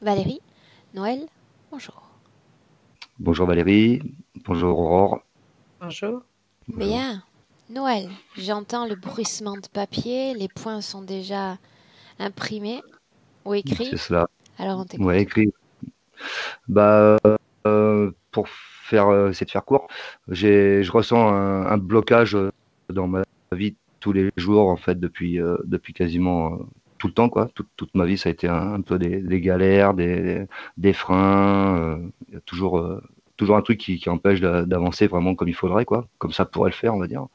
Valérie, Noël, bonjour. Bonjour Valérie, bonjour Aurore. Bonjour. Bonjour. Bien, Noël, j'entends le bruissement de papier, les points sont déjà imprimés ou C'est écrits, cela. alors on Ouais, t'écoute. écrit. Pour essayer de faire court, je ressens un blocage dans ma vie tous les jours en fait depuis quasiment tout le temps quoi. Toute ma vie ça a été un peu des galères, des freins. Il y a toujours un truc qui empêche d'avancer vraiment comme il faudrait quoi, comme ça pourrait le faire on va dire.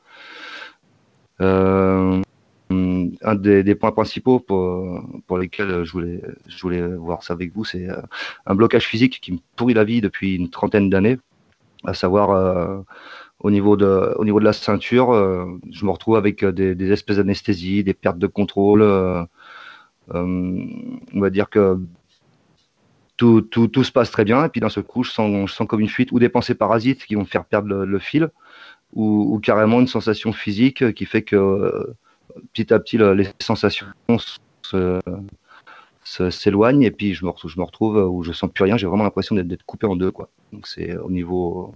Euh, un des points principaux pour lesquels je voulais voir ça avec vous, c'est un blocage physique qui me pourrit la vie depuis une trentaine d'années, à savoir au niveau de la ceinture, je me retrouve avec des espèces d'anesthésie, des pertes de contrôle. On va dire que tout se passe très bien, et puis d'un seul coup, je sens comme une fuite ou des pensées parasites qui vont me faire perdre le fil, ou carrément une sensation physique qui fait que petit à petit, les sensations se, s'éloignent et puis je me retrouve où je sens plus rien. J'ai vraiment l'impression d'être coupé en deux, quoi. Donc c'est au niveau,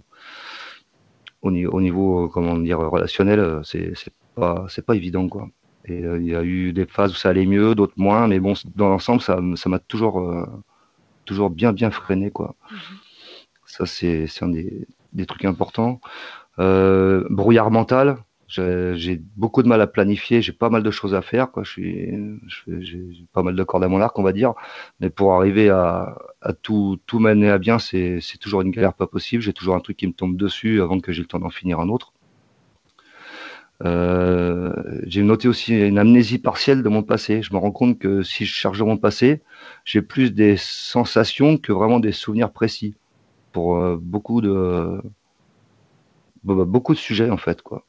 comment dire, relationnel, c'est pas évident, quoi. Et il y a eu des phases où ça allait mieux, d'autres moins, mais bon, dans l'ensemble, ça m'a toujours bien freiné, quoi. Mhm. Ça, c'est un des trucs importants. Brouillard mental. J'ai beaucoup de mal à planifier. J'ai pas mal de choses à faire, quoi. J'ai pas mal de cordes à mon arc, on va dire. Mais pour arriver à tout mener à bien, c'est toujours une galère pas possible. J'ai toujours un truc qui me tombe dessus avant que j'ai le temps d'en finir un autre. Euh, j'ai noté aussi une amnésie partielle de mon passé. Je me rends compte que si je cherche dans mon passé, j'ai plus des sensations que vraiment des souvenirs précis pour beaucoup de sujets en fait, quoi.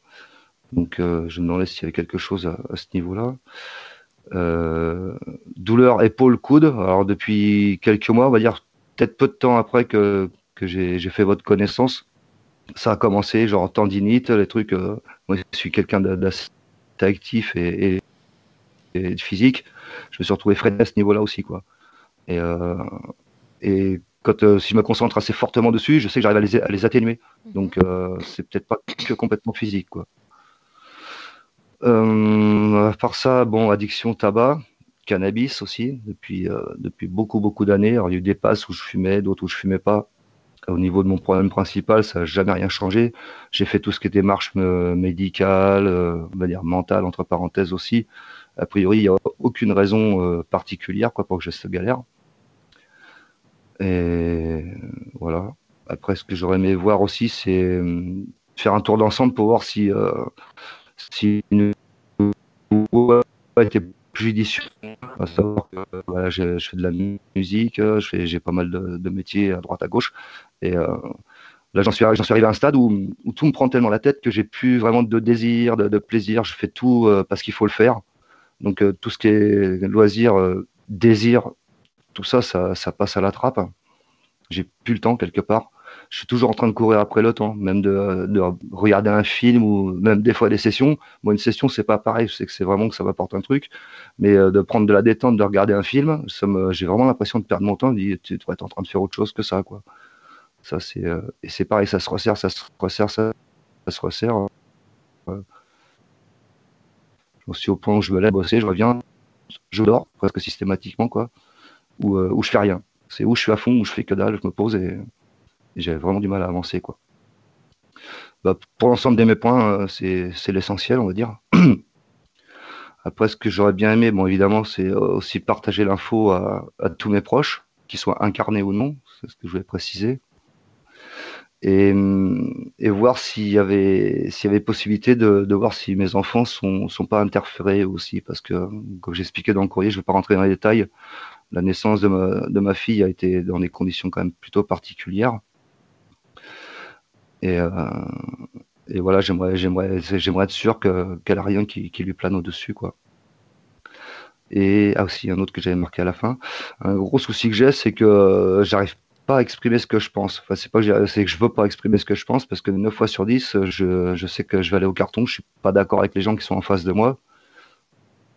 Donc, je me demandais s'il y avait quelque chose à ce niveau-là. Euh, Douleur épaule-coude. Alors, depuis quelques mois, on va dire peut-être peu de temps après que j'ai fait votre connaissance, ça a commencé, genre tendinite, les trucs. Moi, je suis quelqu'un d'assez actif et de physique. Je me suis retrouvé freiné à ce niveau-là aussi, quoi. Et, quand si je me concentre assez fortement dessus, je sais que j'arrive à les atténuer. Mhm. Donc, c'est peut-être pas que complètement physique, quoi. À part ça, bon, addiction au tabac, cannabis aussi, depuis beaucoup d'années. Alors, il y a eu des passes où je fumais, d'autres où je fumais pas. Au niveau de mon problème principal, ça n'a jamais rien changé. J'ai fait tout ce qui est démarche médicale, on va dire mentale, entre parenthèses aussi. A priori, il n'y a aucune raison particulière quoi, pour que j'ai cette galère. Et voilà. Après, ce que j'aurais aimé voir aussi, c'est faire un tour d'ensemble pour voir si une voie était plus judicieuse. À savoir que voilà, je fais de la musique, j'ai pas mal de métiers à droite à gauche. Et là, j'en suis arrivé à un stade où tout me prend tellement la tête que j'ai plus vraiment de désir, de plaisir. Je fais tout parce qu'il faut le faire. Donc tout ce qui est loisir, désir, tout ça, ça passe à la trappe. J'ai plus le temps quelque part. Je suis toujours en train de courir après le temps, même de regarder un film ou même des fois des sessions. Moi, une session, c'est pas pareil. Je sais que c'est vraiment que ça m'apporte un truc, mais de prendre de la détente, de regarder un film, j'ai vraiment l'impression de perdre mon temps. Je dis, tu devrais être en train de faire autre chose que ça, quoi. Ça, et c'est pareil, ça se resserre, ça se resserre, ça se resserre. J'en suis au point où je me lève bosser, je reviens, je dors presque systématiquement, quoi, ou je fais rien. C'est où je suis à fond, où je fais que dalle, je me pose et j'ai vraiment du mal à avancer, quoi. Bah, pour l'ensemble de mes points, c'est l'essentiel, on va dire. Après, ce que j'aurais bien aimé, bon, évidemment, c'est aussi partager l'info à tous mes proches, qu'ils soient incarnés ou non, c'est ce que je voulais préciser. Et voir s'il y avait possibilité de voir si mes enfants sont pas interférés aussi, parce que, comme j'expliquais dans le courrier, je ne vais pas rentrer dans les détails, la naissance de ma fille a été dans des conditions quand même plutôt particulières. Et, et voilà, j'aimerais être sûr qu'elle a rien qui lui plane au-dessus, quoi. Et aussi un autre que j'avais marqué à la fin. Un gros souci que j'ai, c'est que j'arrive pas à exprimer ce que je pense. Enfin, c'est que je veux pas exprimer ce que je pense parce que 9 fois sur 10, je sais que je vais aller au carton. Je suis pas d'accord avec les gens qui sont en face de moi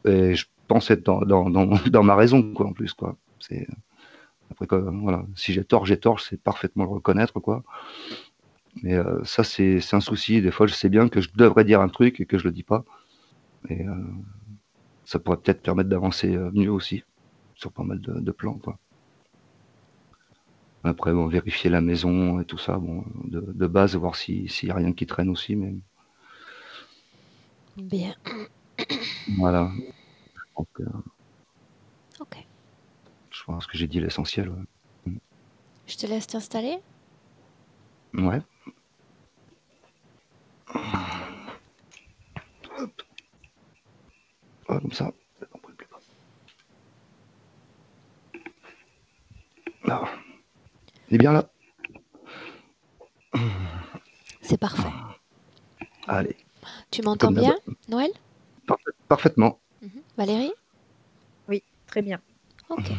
et je pense être dans ma raison, quoi, en plus, quoi. C'est, Après, voilà, si j'ai tort, je sais parfaitement le reconnaître, quoi. Mais ça, c'est un souci. Des fois, je sais bien que je devrais dire un truc et que je le dis pas. Et ça pourrait peut-être permettre d'avancer mieux aussi sur pas mal de plans, quoi. Après, bon, vérifier la maison et tout ça, bon, de base, voir s'il y a rien qui traîne aussi. Mais Bien. voilà, donc, Ok. je pense que j'ai dit l'essentiel. Ouais. Je te laisse t'installer. Ouais. Ah, comme ça. Ah, il est bien là. C'est parfait. Allez, Tu m'entends comme d'hab. bien, Noël? Parfaitement. Valérie? Oui, très bien. Ok.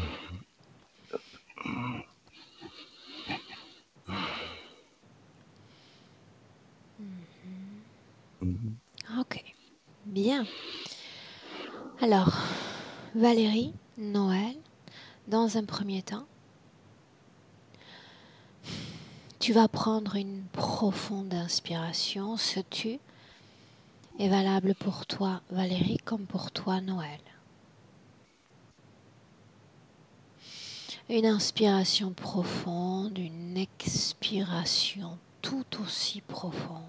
Ok. Bien. Alors, Valérie, Noël, dans un premier temps, tu vas prendre une profonde inspiration. Ce tu est valable pour toi, Valérie, comme pour toi, Noël. Une inspiration profonde, une expiration tout aussi profonde.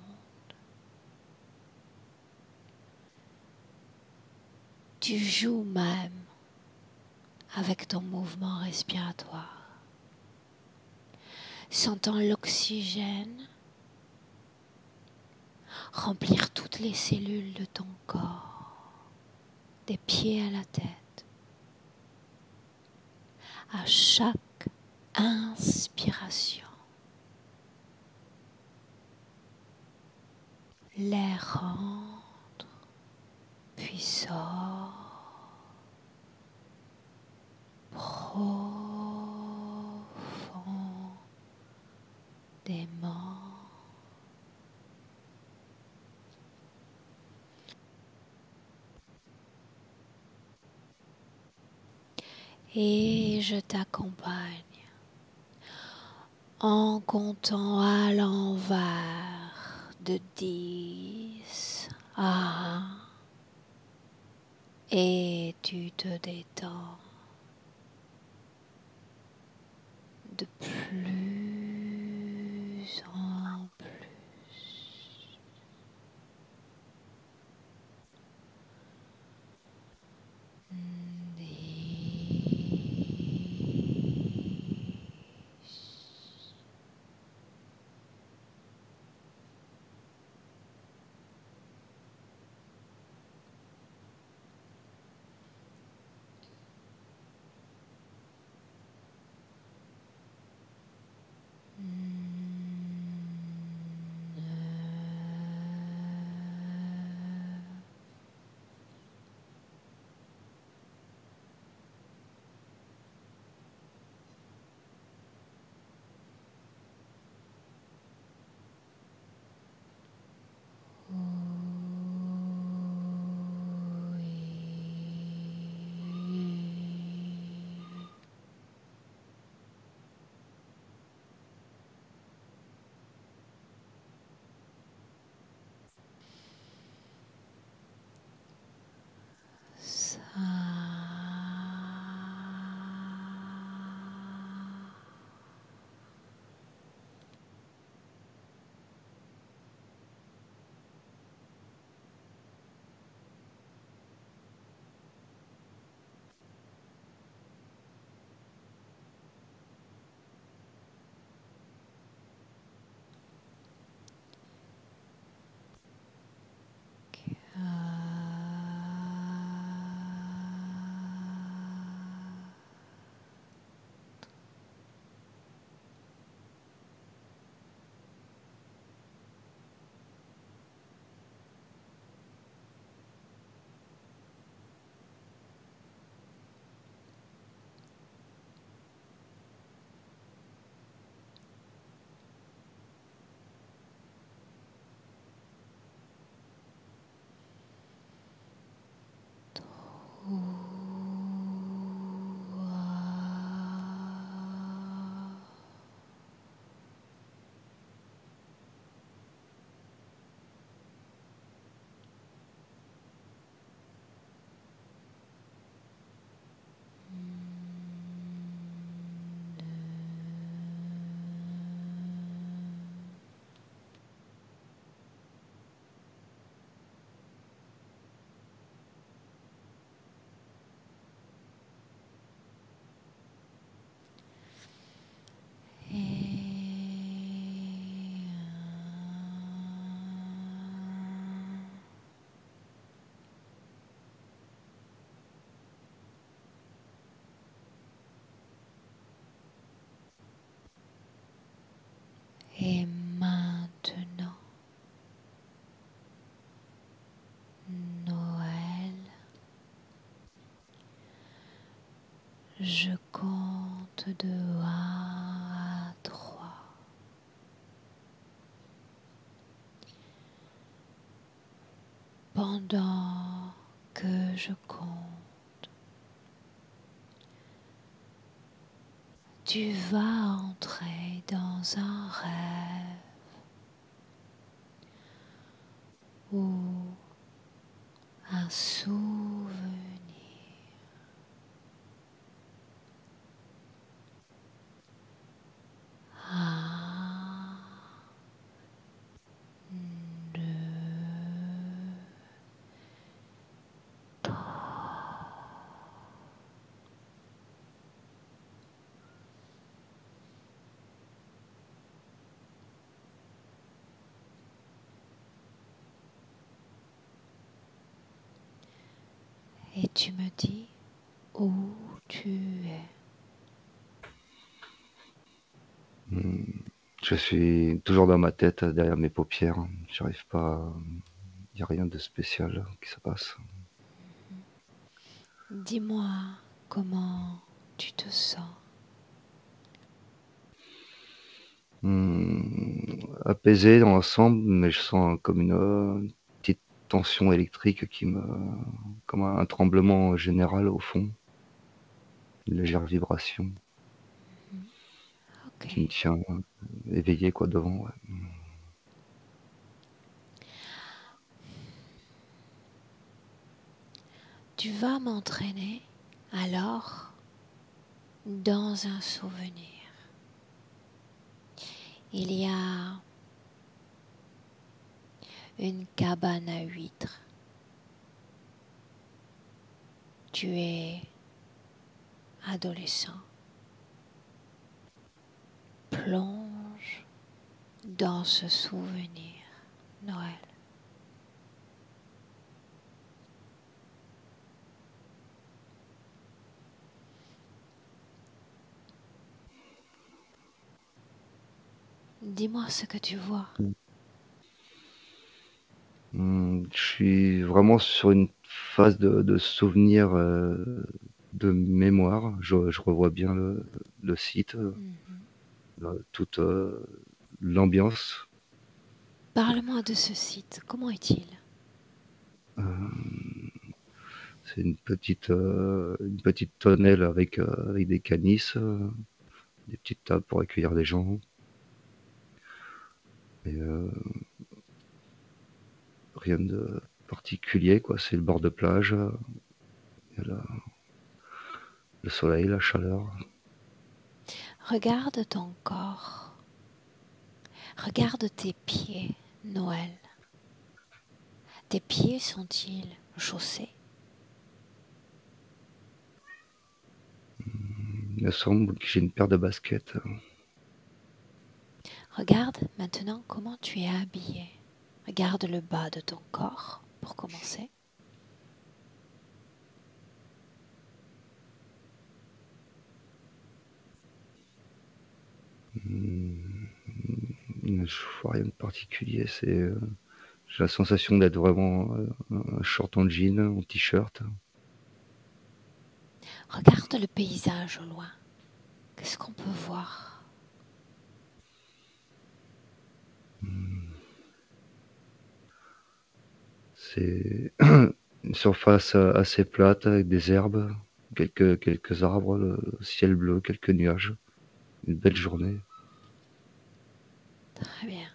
Tu joues même avec ton mouvement respiratoire, sentant l'oxygène remplir toutes les cellules de ton corps, des pieds à la tête. À chaque inspiration, l'air rentre puis sort profondément. Et je t'accompagne en comptant à l'envers de 10 à 1 et tu te détends de plus en plus. Et maintenant, Noël, je compte de 1 à 3. Pendant que je compte, tu vas entrer dans un rêve ou un souvenir. Un, deux, et tu me dis où tu es. Je suis toujours dans ma tête, derrière mes paupières. J'arrive pas. Il n'y a rien de spécial qui se passe. Dis-moi comment tu te sens. Apaisé dans l'ensemble, mais je sens comme une petite tension électrique comme un tremblement général au fond, une légère vibration Ok. qui me tient éveillé quoi devant. Ouais. Tu vas m'entraîner alors dans un souvenir. Il y a une cabane à huîtres. Tu es adolescent. Plonge dans ce souvenir, Noël. Dis-moi ce que tu vois. Je suis vraiment sur une phase de souvenir, de mémoire. Je revois bien le site, toute l'ambiance. Parle-moi de ce site. Comment est-il? C'est une petite tonnelle avec des canisses, des petites tables pour accueillir les gens. Et rien de particulier, quoi. C'est le bord de plage, et le soleil, la chaleur. Regarde ton corps. Regarde tes pieds, Noël. Tes pieds sont-ils chaussés? Il me semble que j'ai une paire de baskets. Regarde maintenant comment tu es habillé. Regarde le bas de ton corps pour commencer. Je vois rien de particulier. J'ai la sensation d'être vraiment un short en jean, en t-shirt. Regarde le paysage au loin. Qu'est-ce qu'on peut voir? C'est une surface assez plate avec des herbes, quelques arbres, le ciel bleu, quelques nuages. Une belle journée. Très bien.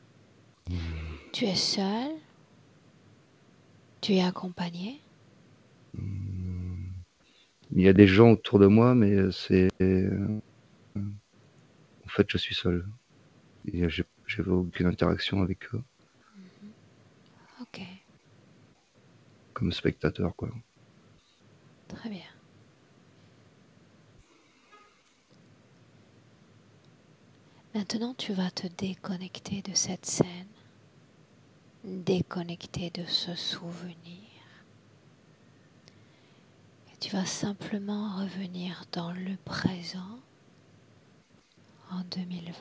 Tu es seul? Tu es accompagné? Il y a des gens autour de moi, mais en fait, je suis seul. Et j'avais aucune interaction avec eux, Ok, comme spectateur, quoi. très bien. Maintenant, tu vas te déconnecter de cette scène, déconnecter de ce souvenir. Et tu vas simplement revenir dans le présent en 2020.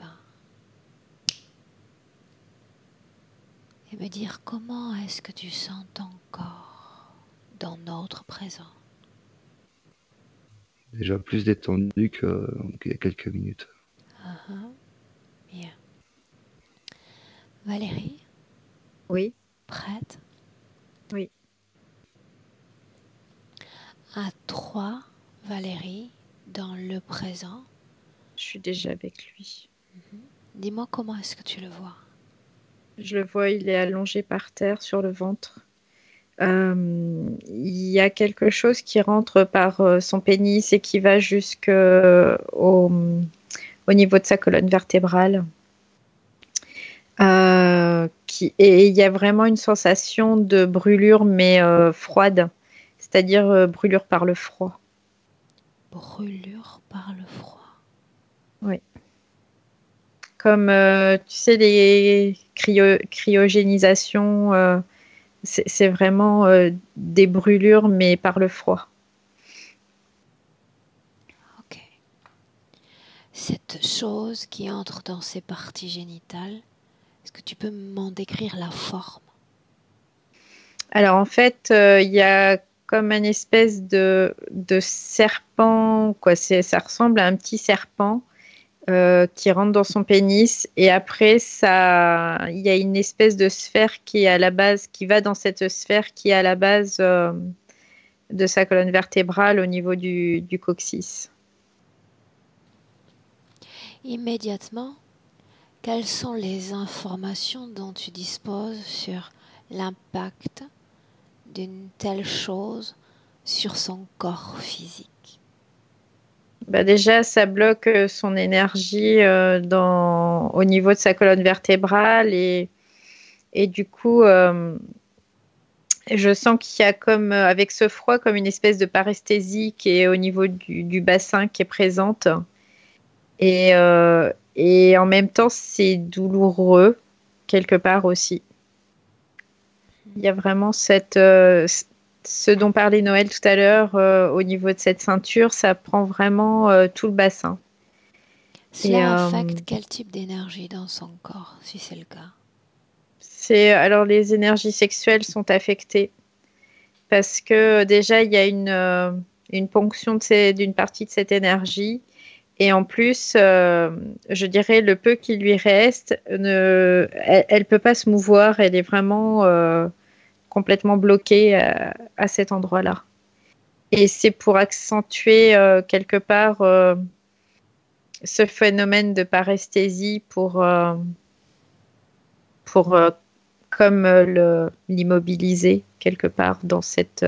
et me dire comment est-ce que tu sens ton corps dans notre présent. Déjà plus détendu qu'il y a quelques minutes. Bien. Valérie, Oui, prête? oui. À 3, Valérie, dans le présent. Je suis déjà avec lui. Dis-moi comment est-ce que tu le vois? Je le vois, il est allongé par terre sur le ventre. Il y a quelque chose qui rentre par son pénis et qui va au niveau de sa colonne vertébrale. Et il y a vraiment une sensation de brûlure, mais froide, c'est-à-dire brûlure par le froid. Brûlure par le froid. Oui. Comme, tu sais, les cryogénisations, c'est vraiment des brûlures, mais par le froid. Ok. Cette chose qui entre dans ses parties génitales, est-ce que tu peux m'en décrire la forme? Alors en fait, il y a comme une espèce de serpent, quoi. Ça ressemble à un petit serpent qui rentre dans son pénis et après ça, il y a une espèce de sphère qui est à la base, qui va dans cette sphère qui est à la base de sa colonne vertébrale au niveau du coccyx. Immédiatement, quelles sont les informations dont tu disposes sur l'impact d'une telle chose sur son corps physique? Bah déjà, ça bloque son énergie au niveau de sa colonne vertébrale et du coup, je sens qu'il y a comme, avec ce froid, comme une espèce de paresthésie qui est au niveau du bassin qui est présente. Et en même temps, c'est douloureux, quelque part aussi. Il y a vraiment ce dont parlait Noël tout à l'heure, au niveau de cette ceinture, ça prend vraiment tout le bassin. Et Cela affecte quel type d'énergie dans son corps, si c'est le cas? alors les énergies sexuelles sont affectées parce que déjà il y a une ponction d'une partie de cette énergie. Et en plus, je dirais, le peu qui lui reste, elle peut pas se mouvoir. Elle est vraiment complètement bloquée à cet endroit-là. Et c'est pour accentuer quelque part ce phénomène de paresthésie pour comme l'immobiliser quelque part dans cette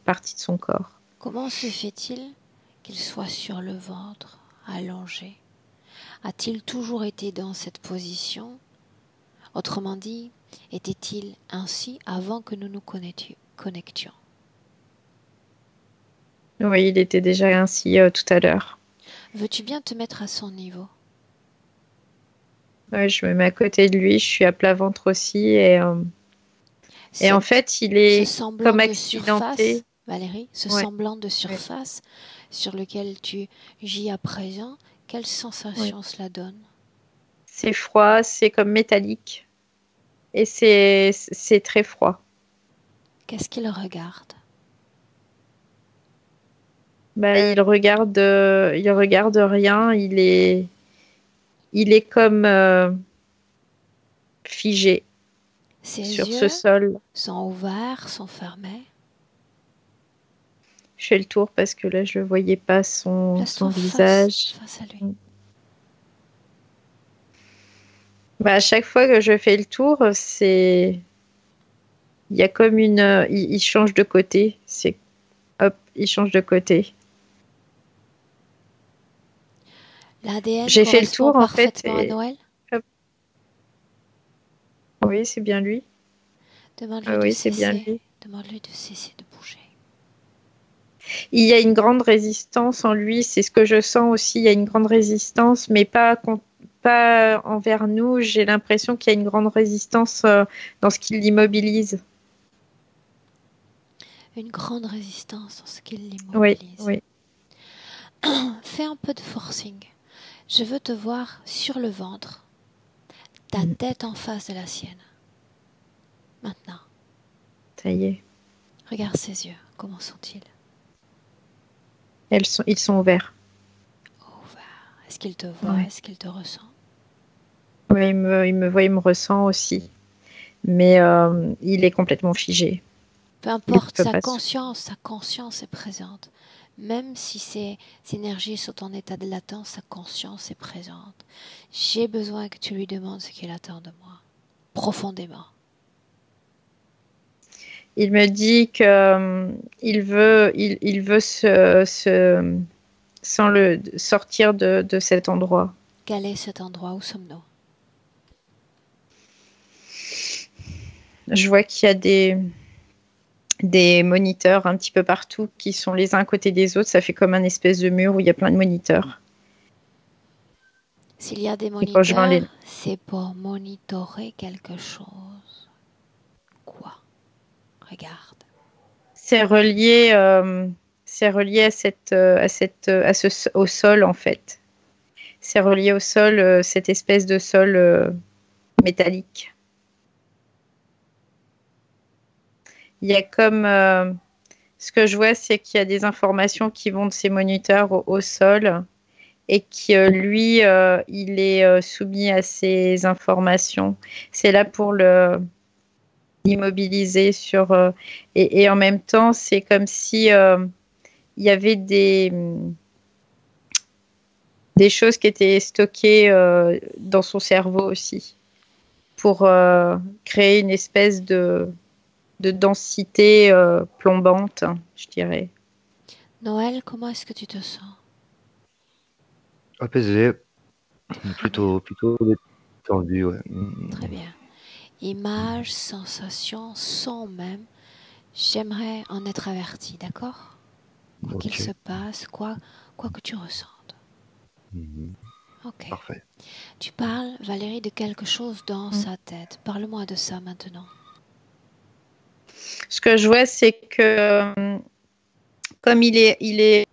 partie de son corps. Comment se fait-il qu'il soit sur le ventre, allongé? A-t-il toujours été dans cette position? Autrement dit, était-il ainsi avant que nous nous connections? Oui, il était déjà ainsi tout à l'heure. Veux-tu bien te mettre à son niveau? Ouais, je me mets à côté de lui, je suis à plat ventre aussi et en fait, il Ce est semblant comme de surface, accidenté. Valérie, ce Ouais, semblant de ouais, surface sur lequel tu gis à présent, quelle ouais. sensation cela donne? C'est froid, c'est comme métallique et c'est très froid. Qu'est-ce qu'il regarde? Bah, il regarde rien, il est comme figé Ses sur ce yeux sol. sont ouverts, sont fermés. Je fais le tour parce que là, je ne voyais pas son Place-toi face, visage. face à lui. Bah, à chaque fois que je fais le tour, il y a comme il change de côté. Hop, il change de côté. L'ADN J'ai fait le correspond tour en fait parfaitement à et Noël. hop, oui, c'est bien lui. Demande-lui Ah de oui, c'est bien cesser. lui. Demande-lui de cesser de bouger. Il y a une grande résistance en lui, c'est ce que je sens aussi. Il y a une grande résistance, mais pas envers nous. J'ai l'impression qu'il y a une grande résistance dans ce qui l'immobilise. Une grande résistance dans ce qui Oui, l'immobilise. oui. Fais un peu de forcing. Je veux te voir sur le ventre, ta Mhm. tête en face de la sienne. Maintenant, Ça y est. regarde ses yeux. Comment sont-ils? Ils sont ouverts. Ouverts. Est-ce qu'il te voit? Ouais. Est-ce qu'il te ressent? Oui, il me voit, il me ressent aussi. Mais il est complètement figé. Peu Il ne importe, peut pas sa conscience est présente. Même si ces énergies sont en état de latence, sa conscience est présente. J'ai besoin que tu lui demandes ce qu'il attend de moi, profondément. Il me dit que il veut sans le sortir de cet endroit. Quel est cet endroit? Où sommes-nous? Je vois qu'il y a des moniteurs un petit peu partout qui sont les uns à côté des autres. Ça fait comme un espèce de mur où il y a plein de moniteurs. S'il y a des Et quand je vais moniteurs, c'est pour monitorer quelque chose. Quoi? Regarde. c'est relié au sol en fait. C'est relié au sol, cette espèce de sol métallique. Il y a comme ce que je vois, c'est qu'il y a des informations qui vont de ces moniteurs au sol et que lui, il est soumis à ces informations. C'est là pour l'immobiliser et en même temps, c'est comme si il y avait des choses qui étaient stockées dans son cerveau aussi pour créer une espèce de densité plombante, je dirais. Noël, comment est-ce que tu te sens? Apaisé, Très bien, plutôt détendu, ouais. très bien. Images, sensations, son même. J'aimerais en être averti, d'accord? Quoi qu'il Ok. se passe, quoi que tu ressentes. Mhm. Ok. Parfait. Tu parles, Valérie, de quelque chose dans sa tête. Parle-moi de ça maintenant. Ce que je vois, c'est que comme il est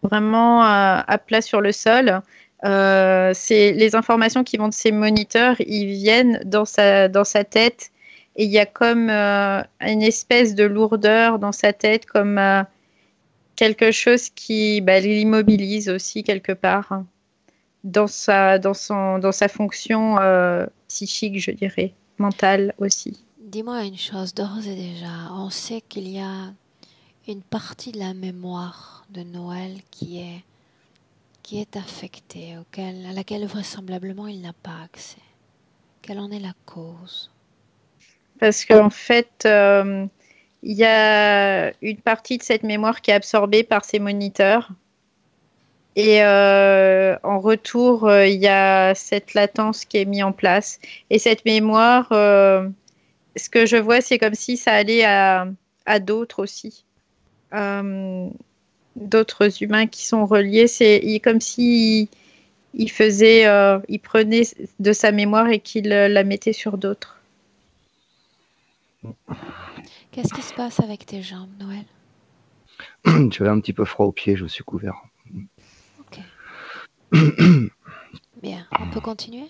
vraiment à plat sur le sol, c'est les informations qui vont de ses moniteurs, ils viennent dans sa tête et il y a comme une espèce de lourdeur dans sa tête, comme quelque chose qui l'immobilise aussi quelque part hein, dans sa fonction psychique, je dirais, mentale aussi. Dis-moi une chose, d'ores et déjà, on sait qu'il y a une partie de la mémoire de Noël qui est affectée, à laquelle vraisemblablement il n'a pas accès. Quelle en est la cause? Parce qu'en fait, il y a une partie de cette mémoire qui est absorbée par ces moniteurs. Et en retour, il y a cette latence qui est mise en place. Et cette mémoire, ce que je vois, c'est comme si ça allait à d'autres aussi. Euh, D'autres humains qui sont reliés. Comme si il prenait de sa mémoire et qu'il la mettait sur d'autres. Qu'est-ce qui se passe avec tes jambes, Noël? J'avais un petit peu froid aux pieds, je me suis couvert. Ok. Bien, on peut continuer?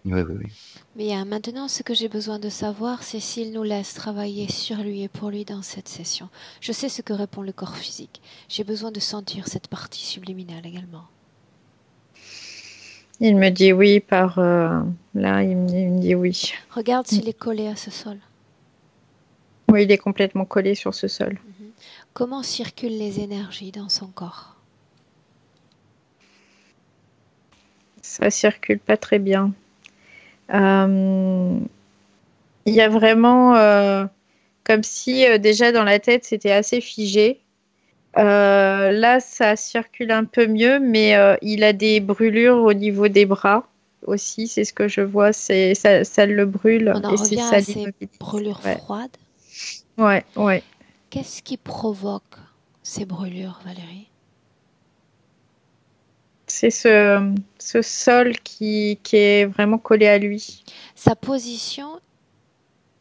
Oui, oui, oui. Bien, maintenant, ce que j'ai besoin de savoir, c'est s'il nous laisse travailler sur lui et pour lui dans cette session. Je sais ce que répond le corps physique. J'ai besoin de sentir cette partie subliminale également. Il me dit oui par là, il me dit oui. Regarde s'il est collé à ce sol. Oui, il est complètement collé sur ce sol. Comment circulent les énergies dans son corps? Ça circule pas très bien. Il y a vraiment comme si déjà dans la tête c'était assez figé. Là, ça circule un peu mieux, mais il a des brûlures au niveau des bras aussi. C'est ce que je vois. Ça le brûle On en et c'est revient ça à ces l'immobilise. brûlures Ouais, froides. ouais, ouais. Qu'est-ce qui provoque ces brûlures, Valérie? C'est ce sol qui est vraiment collé à lui. Sa position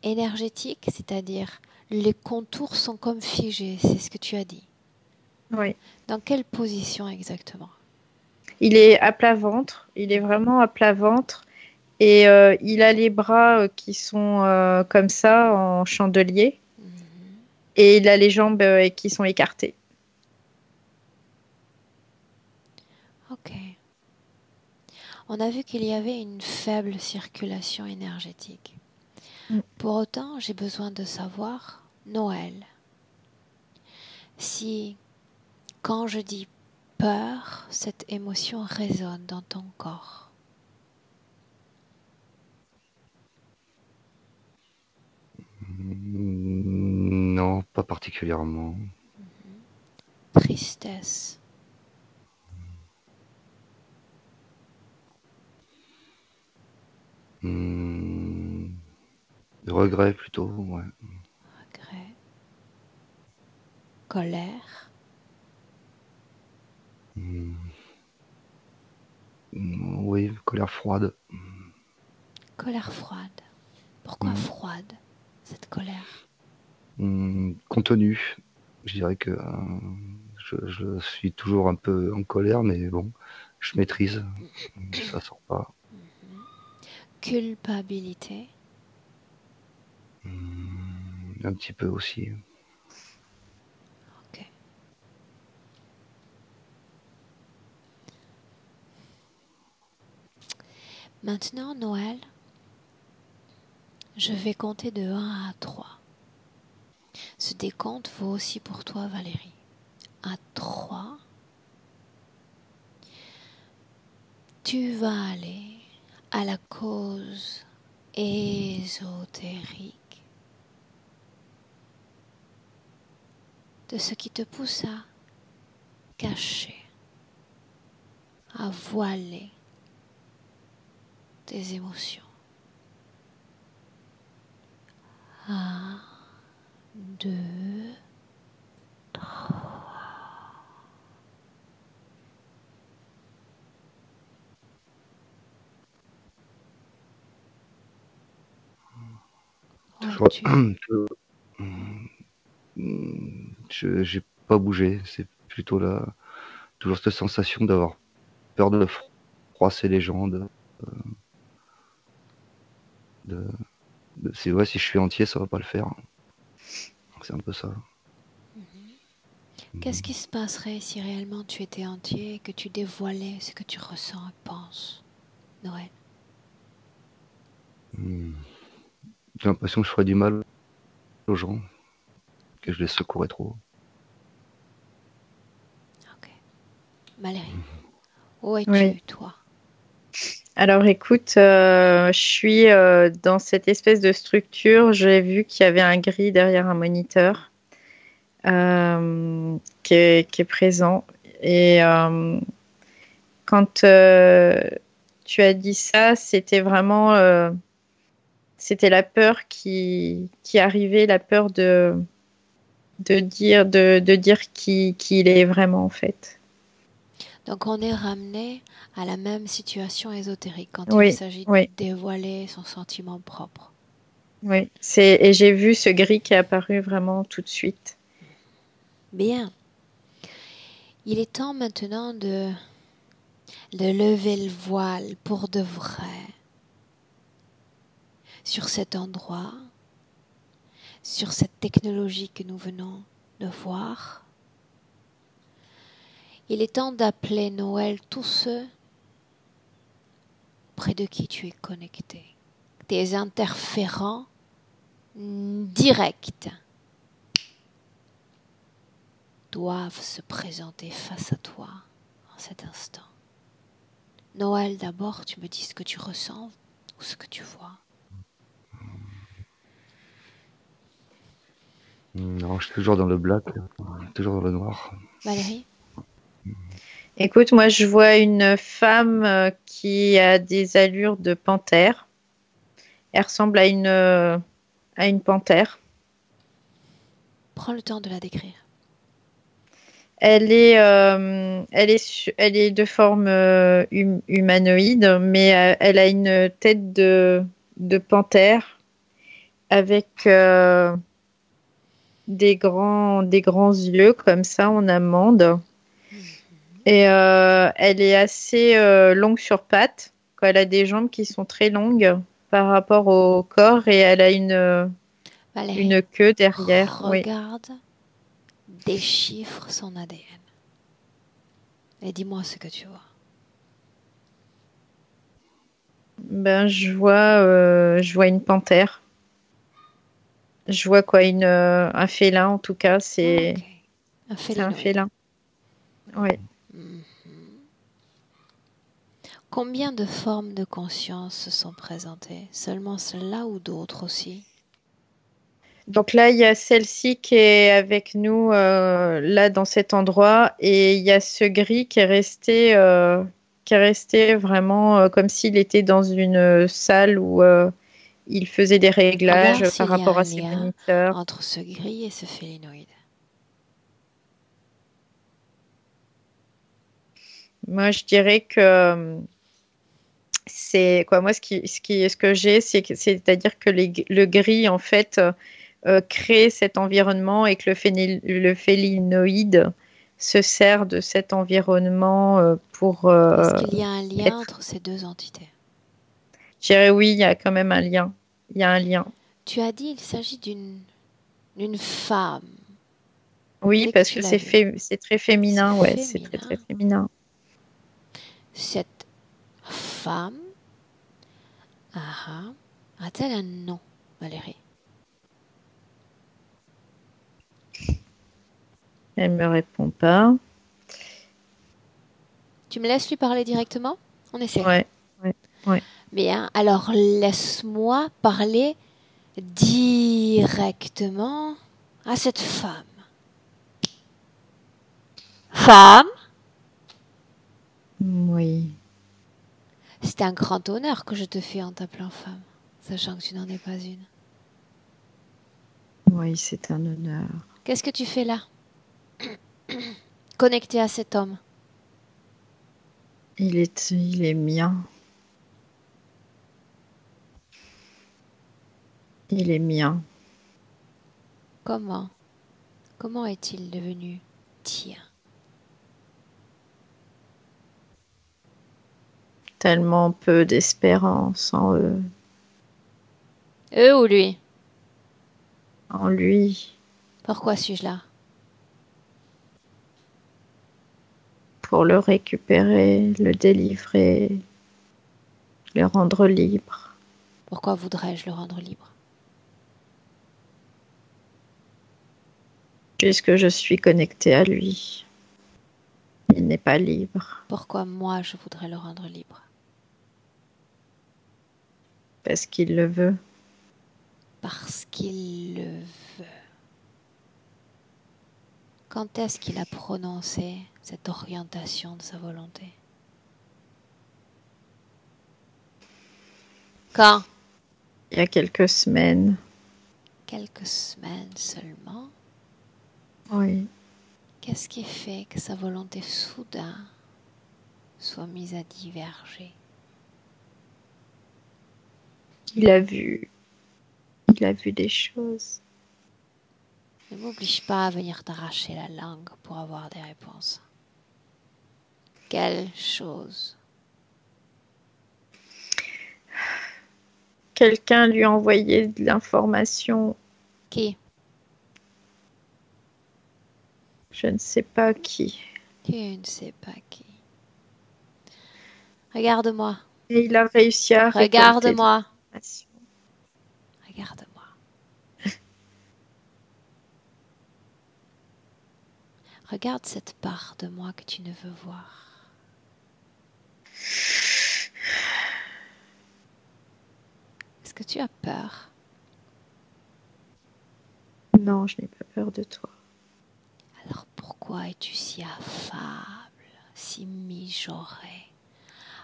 énergétique, c'est-à-dire les contours sont comme figés, c'est ce que tu as dit. Oui. Dans quelle position exactement? Il est à plat ventre. Il est vraiment à plat ventre. Et il a les bras qui sont comme ça, en chandelier. Et il a les jambes qui sont écartées. Ok. On a vu qu'il y avait une faible circulation énergétique. Pour autant, j'ai besoin de savoir, Noël, si quand je dis peur, cette émotion résonne dans ton corps. Non, pas particulièrement. Tristesse. Regret plutôt, ouais. Regret. Colère. Oui, colère froide. Colère froide. Pourquoi froide, cette colère? Contenue. Je dirais que je suis toujours un peu en colère, mais bon, je maîtrise. Ça sort pas. Culpabilité. Un petit peu aussi. Ok. Maintenant, Noël, je vais compter de 1 à 3. Ce décompte vaut aussi pour toi, Valérie. À 3, tu vas aller à la cause ésotérique de ce qui te pousse à cacher, à voiler tes émotions. 1, 2, 3. Où es-tu? J'ai pas bougé. C'est plutôt toujours cette sensation d'avoir peur de froisser les gens. Si je suis entier, ça va pas le faire. C'est un peu ça. Qu'est-ce qui se passerait si réellement tu étais entier et que tu dévoilais ce que tu ressens et penses, Noël? J'ai l'impression que je ferais du mal aux gens, que je les secouerais trop. Ok. Valérie, où es-tu, Oui. toi? Alors écoute, je suis dans cette espèce de structure. J'ai vu qu'il y avait un gris derrière un moniteur qui est présent. Et quand tu as dit ça, c'était vraiment c'était la peur qui arrivait, la peur de dire qui il est vraiment en fait. Donc on est ramené à la même situation ésotérique quand il Oui, s'agit de oui, dévoiler son sentiment propre. oui. Et j'ai vu ce gris qui est apparu vraiment tout de suite. Bien. Il est temps maintenant de lever le voile pour de vrai sur cet endroit, sur cette technologie que nous venons de voir. Il est temps d'appeler Noël tous ceux près de qui tu es connecté. Tes interférents directs doivent se présenter face à toi en cet instant. Noël, d'abord, tu me dis ce que tu ressens ou ce que tu vois. Non, je suis toujours dans le black, toujours dans le noir. Valérie? Écoute, moi je vois une femme qui a des allures de panthère. Elle ressemble à une panthère. Prends le temps de la décrire. Elle est de forme humanoïde, mais elle a une tête de panthère avec des grands yeux comme ça en amande. Et elle est assez longue sur pattes. quoi. Elle a des jambes qui sont très longues par rapport au corps et elle a Valérie, une queue derrière. Oui. regarde, déchiffre son ADN. Et dis-moi ce que tu vois. Ben, je vois une panthère. Je vois quoi, un félin en tout cas. Ok. Un C'est un félinoïde. félin. Oui. Mhm. Combien de formes de conscience se sont présentées? Seulement celle-là ou d'autres aussi? Donc là, il y a celle-ci qui est avec nous là dans cet endroit et il y a ce gris qui est resté vraiment comme s'il était dans une salle où il faisait des réglages Regarde par s'il y a rapport un à ses lien moniteurs. entre ce gris et ce félinoïde. Moi, je dirais que c'est quoi? Moi, ce que j'ai, c'est-à-dire que le gris en fait crée cet environnement et que le félinoïde se sert de cet environnement pour Est-ce qu'il y a un lien être. entre ces deux entités? Je dirais oui, il y a quand même un lien. Il y a un lien. Tu as dit qu'il s'agit d'une femme. Oui, Dès que parce tu que l'as vue. c'est très féminin. C'est Ouais, c'est très très féminin. féminin. Cette femme a-t-elle un nom, Valérie? Elle me répond pas. Tu me laisses lui parler directement? On essaie. Ouais, ouais, ouais. Bien, alors laisse-moi parler directement à cette femme. Femme, Oui, c'est un grand honneur que je te fais en t'appelant femme, sachant que tu n'en es pas une. oui, c'est un honneur. Qu'est-ce que tu fais là? Connecté à cet homme. Il est mien. Il est mien. Comment? Comment est-il devenu tien? Tellement peu d'espérance en eux, Eux ou lui? en lui, Pourquoi suis-je là? pour le récupérer, le délivrer, le rendre libre. Pourquoi voudrais-je le rendre libre? Puisque je suis connectée à lui. Il n'est pas libre. Pourquoi moi je voudrais le rendre libre? Parce qu'il le veut. Parce qu'il le veut. Quand est-ce qu'il a prononcé cette orientation de sa volonté? Quand? Il y a quelques semaines. Quelques semaines seulement. Oui. Qu'est-ce qui fait que sa volonté soudain soit mise à diverger? Il a vu. Il a vu des choses. Ne m'oblige pas à venir t'arracher la langue pour avoir des réponses. Quelle chose? Quelqu'un lui a envoyé de l'information. Qui? Je ne sais pas qui. Tu ne sais pas qui. Regarde-moi. Et il a réussi à récolter de Regarde-moi. l'information. Regarde-moi. Regarde cette part de moi que tu ne veux voir. Est-ce que tu as peur? Non, je n'ai pas peur de toi. Alors pourquoi es-tu si affable, si mijauré,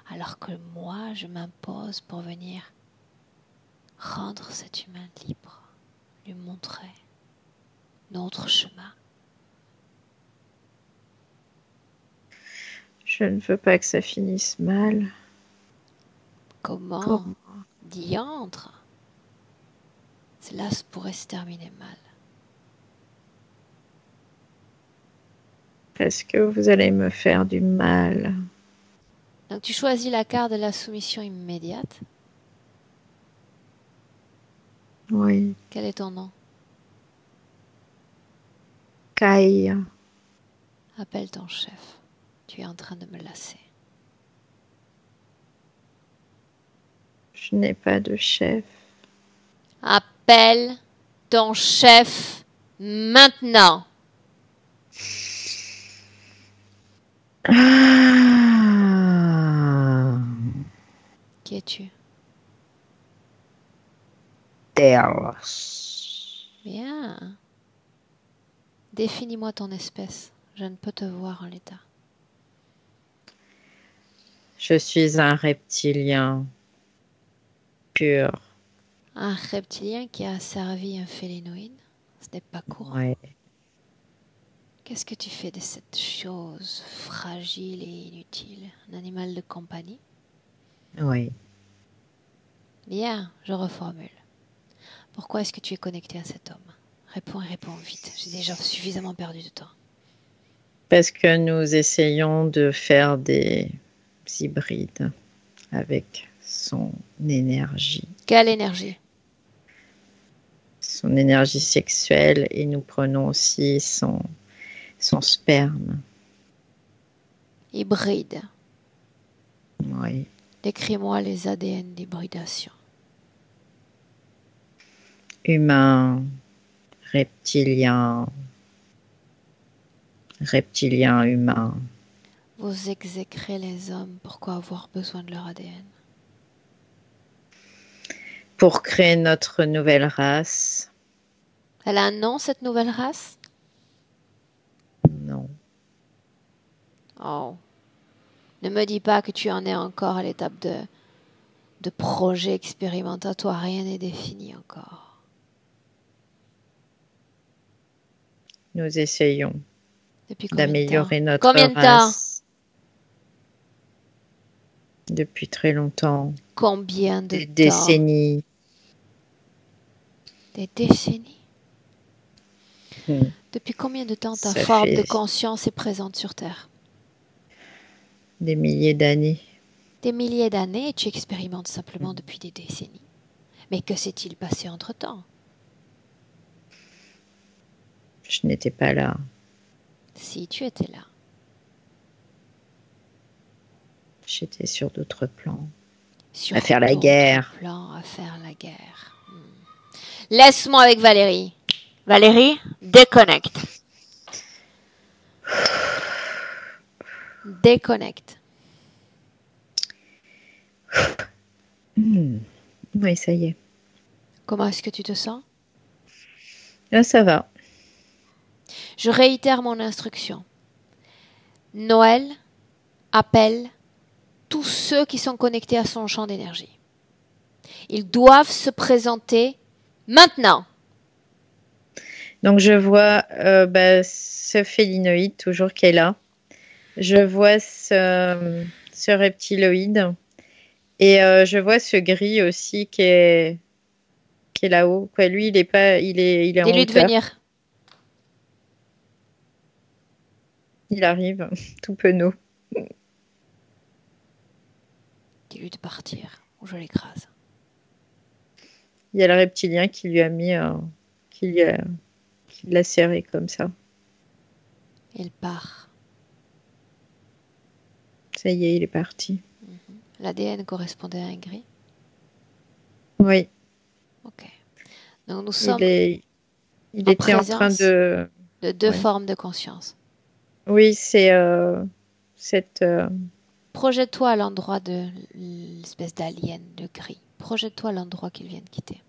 alors que moi je m'impose pour venir rendre cet humain libre, lui montrer notre chemin? Je ne veux pas que ça finisse mal. Comment? Comment? Diantre! Cela pourrait se terminer mal. Parce que vous allez me faire du mal. Donc tu choisis la carte de la soumission immédiate. Oui. Quel est ton nom? Kai. Appelle ton chef. Tu es en train de me lasser. Je n'ai pas de chef. Appelle ton chef maintenant. Ah. Qui es-tu? Delos. Bien. Définis-moi ton espèce. Je ne peux te voir en l'état. Je suis un reptilien pur. Un reptilien qui a servi un félinoïde. Ce n'est pas courant. Ouais. Qu'est-ce que tu fais de cette chose fragile et inutile? Un animal de compagnie? Oui. Bien, je reformule. Pourquoi est-ce que tu es connecté à cet homme? Réponds et réponds vite. J'ai déjà suffisamment perdu de temps. Parce que nous essayons de faire des hybrides avec son énergie. Quelle énergie? Son énergie sexuelle et nous prenons aussi son sperme. Hybride. Oui. Décris-moi les ADN d'hybridation. Humain, reptilien, reptilien, humain. Vous exécrez les hommes. Pourquoi avoir besoin de leur ADN? Pour créer notre nouvelle race. Elle a un nom, cette nouvelle race? Non. Oh. Ne me dis pas que tu en es encore à l'étape de projet expérimentatoire. Rien n'est défini encore. Nous essayons Depuis combien d'améliorer de temps? notre Combien de race. Depuis très longtemps. Combien de Des temps? décennies. Des décennies? Hmm. Depuis combien de temps ta Ça forme fait de conscience est présente sur Terre? des milliers d'années. Des milliers d'années et tu expérimentes simplement depuis des décennies. Mais que s'est-il passé entre-temps? Je n'étais pas là. Si tu étais là. J'étais sur d'autres plans. Sur À faire la d'autres guerre. plans, à faire la guerre. Laisse-moi avec Valérie. Valérie, déconnecte. Déconnecte. Oui, ça y est. Comment est-ce que tu te sens? Là, ça va. Je réitère mon instruction. Noël appelle tous ceux qui sont connectés à son champ d'énergie. Ils doivent se présenter maintenant. Donc, je vois ce félinoïde toujours qui est là. Je vois ce reptiloïde. Et je vois ce gris aussi qui est là-haut. Quoi, lui, il est pas, il est en Dis-lui de hauteur. venir. Il arrive, tout penaud. Dis-lui de partir ou je l'écrase. Il y a le reptilien qui lui a mis, qui l'a serré comme ça. Il part. Ça y est, il est parti. L'ADN correspondait à un gris. Oui. Ok. Donc nous sommes Il était en train de deux ouais. formes de conscience. Oui, c'est cette. Projette-toi à l'endroit de l'espèce d'alien de gris. Projette-toi à l'endroit qu'il vient de quitter.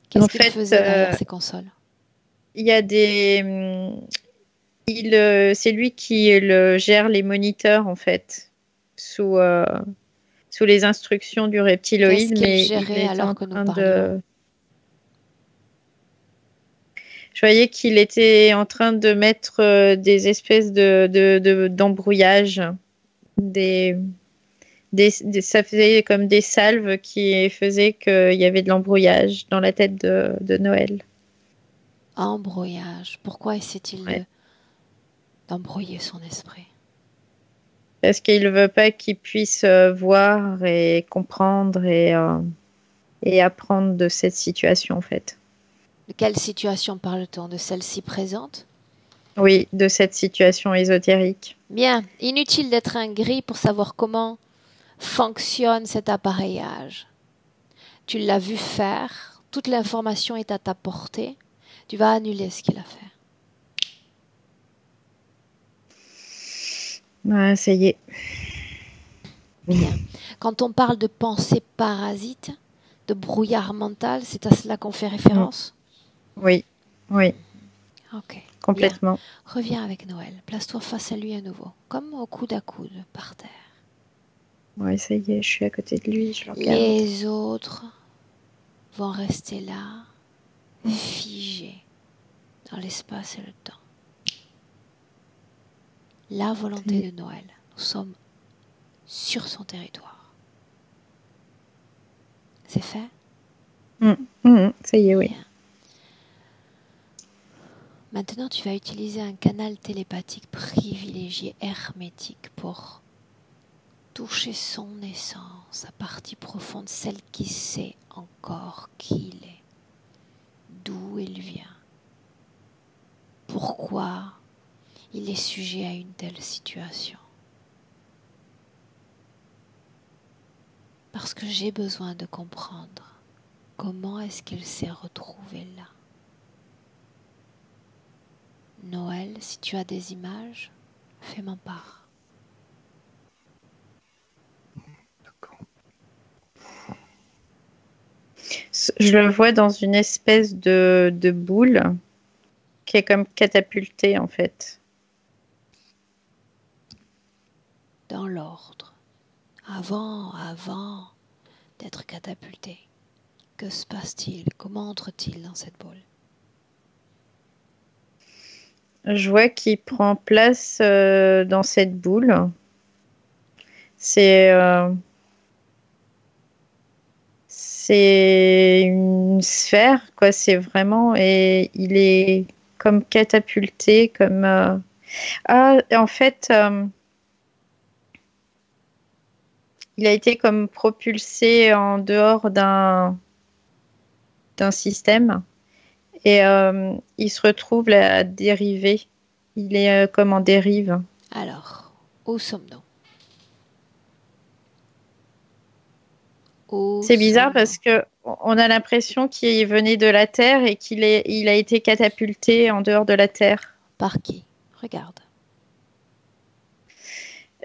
Qu'est-ce qu'il faisait derrière ces consoles? Il y a des. C'est lui qui gère les moniteurs en fait, sous les instructions du reptiloïde, Qu'est-ce qu'il mais gérait il est alors en que nous train parlions? de. Je voyais qu'il était en train de mettre des espèces d'embrouillage, ça faisait comme des salves qui faisaient qu'il y avait de l'embrouillage dans la tête de Noël. Embrouillage. Pourquoi essaie-t-il Ouais. d'embrouiller son esprit? Parce qu'il ne veut pas qu'il puisse voir et comprendre et apprendre de cette situation, en fait. De quelle situation parle-t-on? De celle-ci présente? Oui, de cette situation ésotérique. Bien, inutile d'être un gris pour savoir comment fonctionne cet appareillage. Tu l'as vu faire, toute l'information est à ta portée, tu vas annuler ce qu'il a fait. Ouais, ça y est. Bien. Quand on parle de pensée parasite, de brouillard mental, c'est à cela qu'on fait référence? Oui, oui, Ok. complètement. Bien. Reviens avec Noël. Place-toi face à lui à nouveau, comme au coude à coude, par terre. Ouais, ça y est, je suis à côté de lui, je le regarde. Les autres vont rester là, figés dans l'espace et le temps. La volonté de Noël. Nous sommes sur son territoire. C'est fait? Ça y est, oui. Bien. Maintenant, tu vas utiliser un canal télépathique privilégié, hermétique, pour toucher son essence, sa partie profonde, celle qui sait encore qui il est, d'où il vient, pourquoi il est sujet à une telle situation. Parce que j'ai besoin de comprendre comment est-ce qu'il s'est retrouvé là. Noël, si tu as des images, fais-m'en part. D'accord. Je le vois dans une espèce de boule qui est comme catapultée, en fait. Dans l'ordre, avant d'être catapulté. Que se passe-t-il? Comment entre-t-il dans cette boule? Je vois qu'il prend place dans cette boule. C'est une sphère, quoi. C'est vraiment, et il est comme catapulté, comme. Ah, en fait, il a été comme propulsé en dehors d'un système et il se retrouve là, à dériver. Il est comme en dérive. Alors, où sommes-nous? Où C'est bizarre sommes-nous? parce que on a l'impression qu'il venait de la Terre et il a été catapulté en dehors de la Terre. Par qui? Regarde.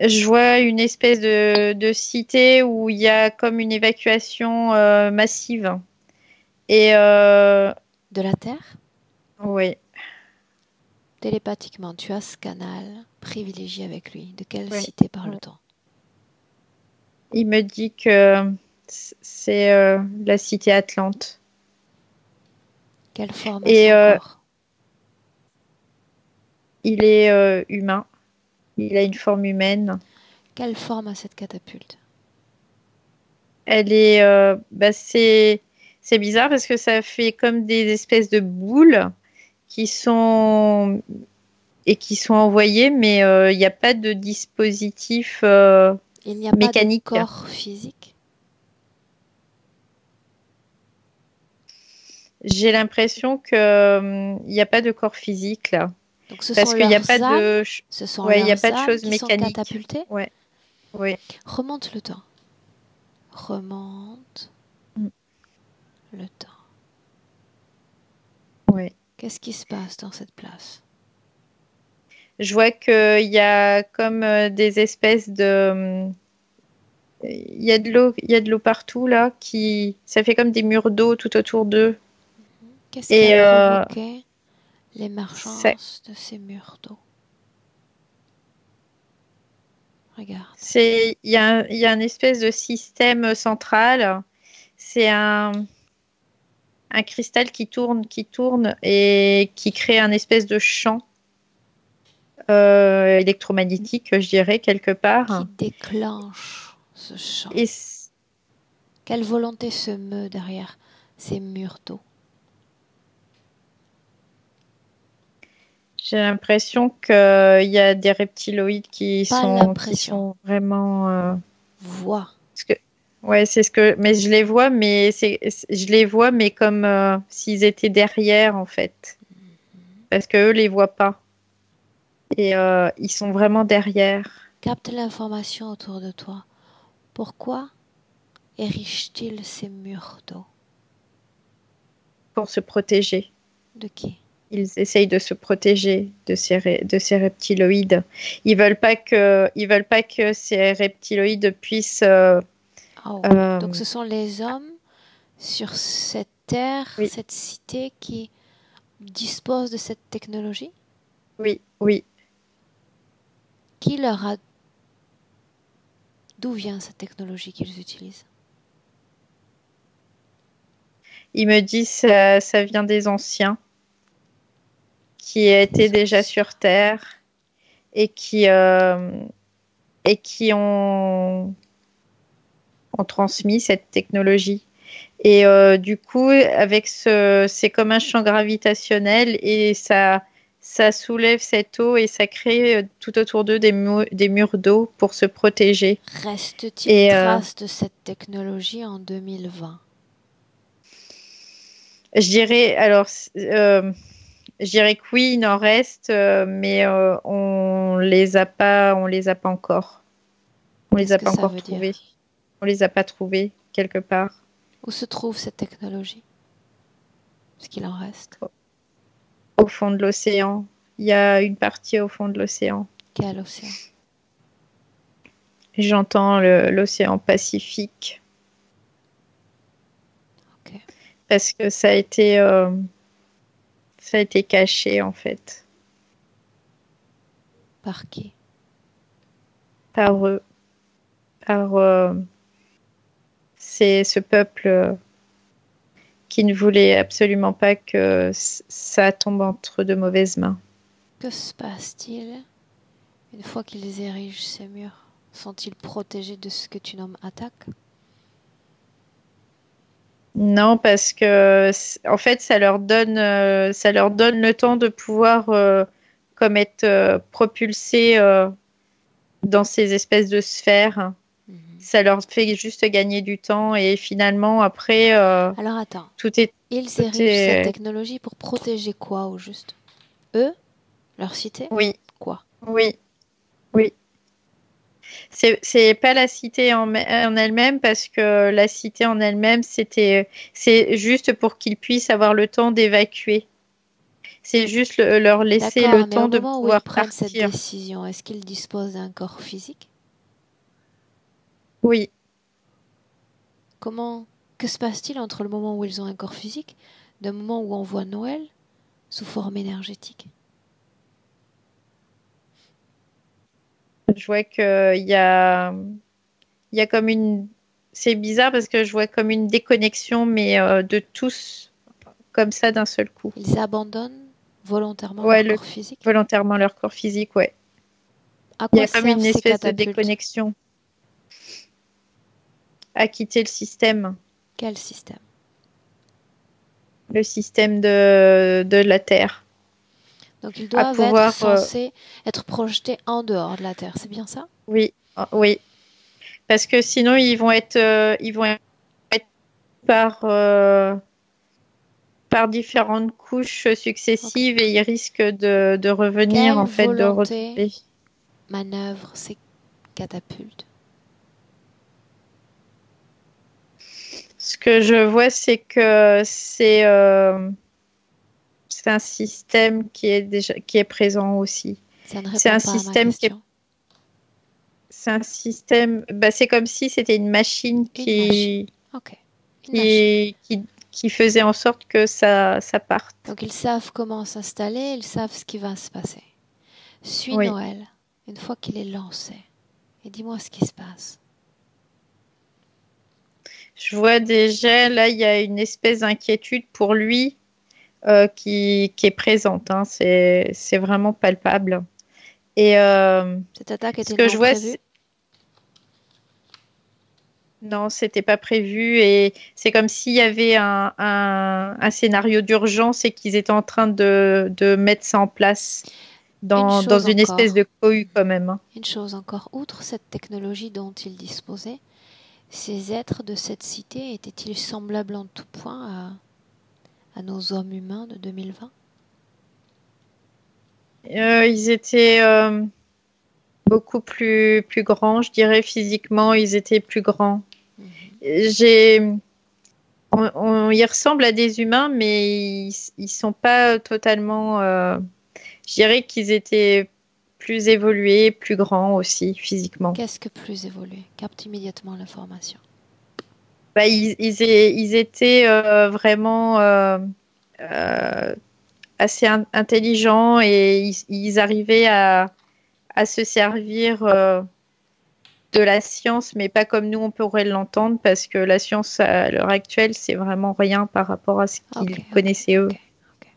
Je vois une espèce de cité où il y a comme une évacuation massive. Et De la Terre? oui, Télépathiquement, tu as ce canal privilégié avec lui. De quelle oui. cité parle-t-on? Il me dit que c'est la cité Atlante. Quelle forme a Et son corps? il est humain. Il a une forme humaine. Quelle forme a cette catapulte? Elle est, c'est bizarre parce que ça fait comme des espèces de boules qui sont qui sont envoyées, mais il n'y a pas de dispositif Il n'y a pas de mécanique. corps physique? J'ai l'impression que il n'y a pas de corps physique là, Donc ce sont parce qu'il n'y a leurs pas âmes? de, Ce sont ouais, il n'y a leurs pas de âmes choses qui sont mécaniques. catapultées? Ouais, ouais. Remonte le temps. Remonte Mm. le temps. Ouais. Qu'est-ce qui se passe dans cette place? Je vois qu'il y a comme des espèces de, il y a de l'eau partout là, ça fait comme des murs d'eau tout autour d'eux. Qu'est-ce qui a Et provoqué ça- l'émergence de ces murs d'eau? Regarde. il y a un espèce de système central. C'est un cristal qui tourne et qui crée un espèce de champ électromagnétique, je dirais, quelque Qui part. déclenche ce chant? Et Quelle volonté se meut derrière ces murs d'eau? J'ai l'impression qu'il y a des reptiloïdes qui Pas sont l'impression. vraiment. Vois. Parce que, ouais, c'est ce que. Mais je les vois, je les vois, mais comme s'ils étaient derrière, en fait. Parce qu'eux les voient pas. Et ils sont vraiment derrière Capte l'information autour de toi. Pourquoi érigent-ils ces murs d'eau? pour se protéger. De qui? Ils essayent de se protéger de ces reptiloïdes. Ils veulent pas que ces reptiloïdes puissent. Ah oui. Donc Euh, ce sont les hommes sur cette terre, oui, cette cité qui disposent de cette technologie? oui, oui. Qui leur a... D'où vient cette technologie qu'ils utilisent? Ils me disent ça vient des anciens qui étaient Des déjà anciens. sur Terre et qui ont transmis cette technologie. Et du coup, c'est comme un champ gravitationnel et ça soulève cette eau et ça crée tout autour d'eux des murs d'eau pour se protéger. Reste-t-il Et trace de cette technologie en 2020? je dirais, je dirais que oui, il en reste, mais on les a pas encore. On les Qu'est-ce a que pas ça encore veut trouvés. dire? On les a pas trouvés quelque part. Où se trouve cette technologie? Ce qu'il en reste? Au fond de l'océan. Il y a une partie au fond de l'océan. Quel océan? J'entends l'océan Pacifique Ok. parce que ça a été caché en fait Par qui? par eux, par c'est ce peuple qui ne voulait absolument pas que ça tombe entre de mauvaises mains. Que se passe-t-il une fois qu'ils érigent ces murs? Sont-ils protégés de ce que tu nommes attaque? Non, parce que en fait, ça leur donne le temps de pouvoir comme être propulsés dans ces espèces de sphères. Ça leur fait juste gagner du temps et finalement après Alors attends, tout est ils tout érigent cette est technologie pour protéger quoi au juste? Eux? Leur cité? oui, Quoi? oui, oui. C'est pas la cité en elle-même parce que la cité en elle-même c'est juste pour qu'ils puissent avoir le temps d'évacuer. C'est juste leur laisser le D'accord, mais au temps de moment où ils pouvoir prennent cette partir. décision, est-ce qu'ils disposent d'un corps physique? Oui. Comment, que se passe-t-il entre le moment où ils ont un corps physique, d'un moment où on voit Noël sous forme énergétique? Je vois il y a comme une, c'est bizarre parce que je vois comme une déconnexion, mais de tous, comme ça d'un seul coup. Ils abandonnent volontairement Ouais, leur corps physique? volontairement leur corps physique, ouais. À Il y quoi a comme servent une ces espèce de catapultes? déconnexion à quitter Quel système? le système de la Terre, Donc ils à doivent être pouvoir, censés être projetés en dehors de la Terre, c'est bien ça? oui, oui, parce que sinon ils vont être par, par différentes couches Ok. successives et ils risquent de revenir Quelle en fait, de volonté retomber. manœuvre ces catapultes? Ce que je vois, c'est que c'est un système qui est présent aussi. Ça ne C'est répond un pas à ma système qui est, question. c'est un système, bah, c'est comme si c'était une machine Une machine. Ok. Une machine. qui faisait en sorte que ça parte. Donc ils savent comment s'installer, ils savent ce qui va se passer. Suis Oui. Noël, une fois qu'il est lancé, et dis-moi ce qui se passe. Je vois déjà, là, il y a une espèce d'inquiétude pour lui qui est présente. Hein. C'est vraiment palpable. Et Cette attaque ce était que je non vois, prévue? Non, c'était pas prévu et c'est comme s'il y avait un scénario d'urgence et qu'ils étaient en train de mettre ça en place Une dans chose une espèce de encore, cohue quand même, hein. une chose encore, outre cette technologie dont ils disposaient, ces êtres de cette cité étaient-ils semblables en tout point à nos hommes humains de 2020? Ils étaient beaucoup plus grands, je dirais physiquement, ils étaient plus grands. Mhm. J'ai, ils ressemblent à des humains, mais ils sont pas totalement. Je dirais qu'ils étaient plus évolués, plus grands aussi physiquement. Qu'est-ce que plus évolué? Capte immédiatement l'information. Bah, ils étaient vraiment euh, assez intelligents et ils arrivaient à se servir de la science, mais pas comme nous on pourrait l'entendre, parce que la science à l'heure actuelle, c'est vraiment rien par rapport à ce Ok, qu'ils ok, connaissaient eux. ok, ok.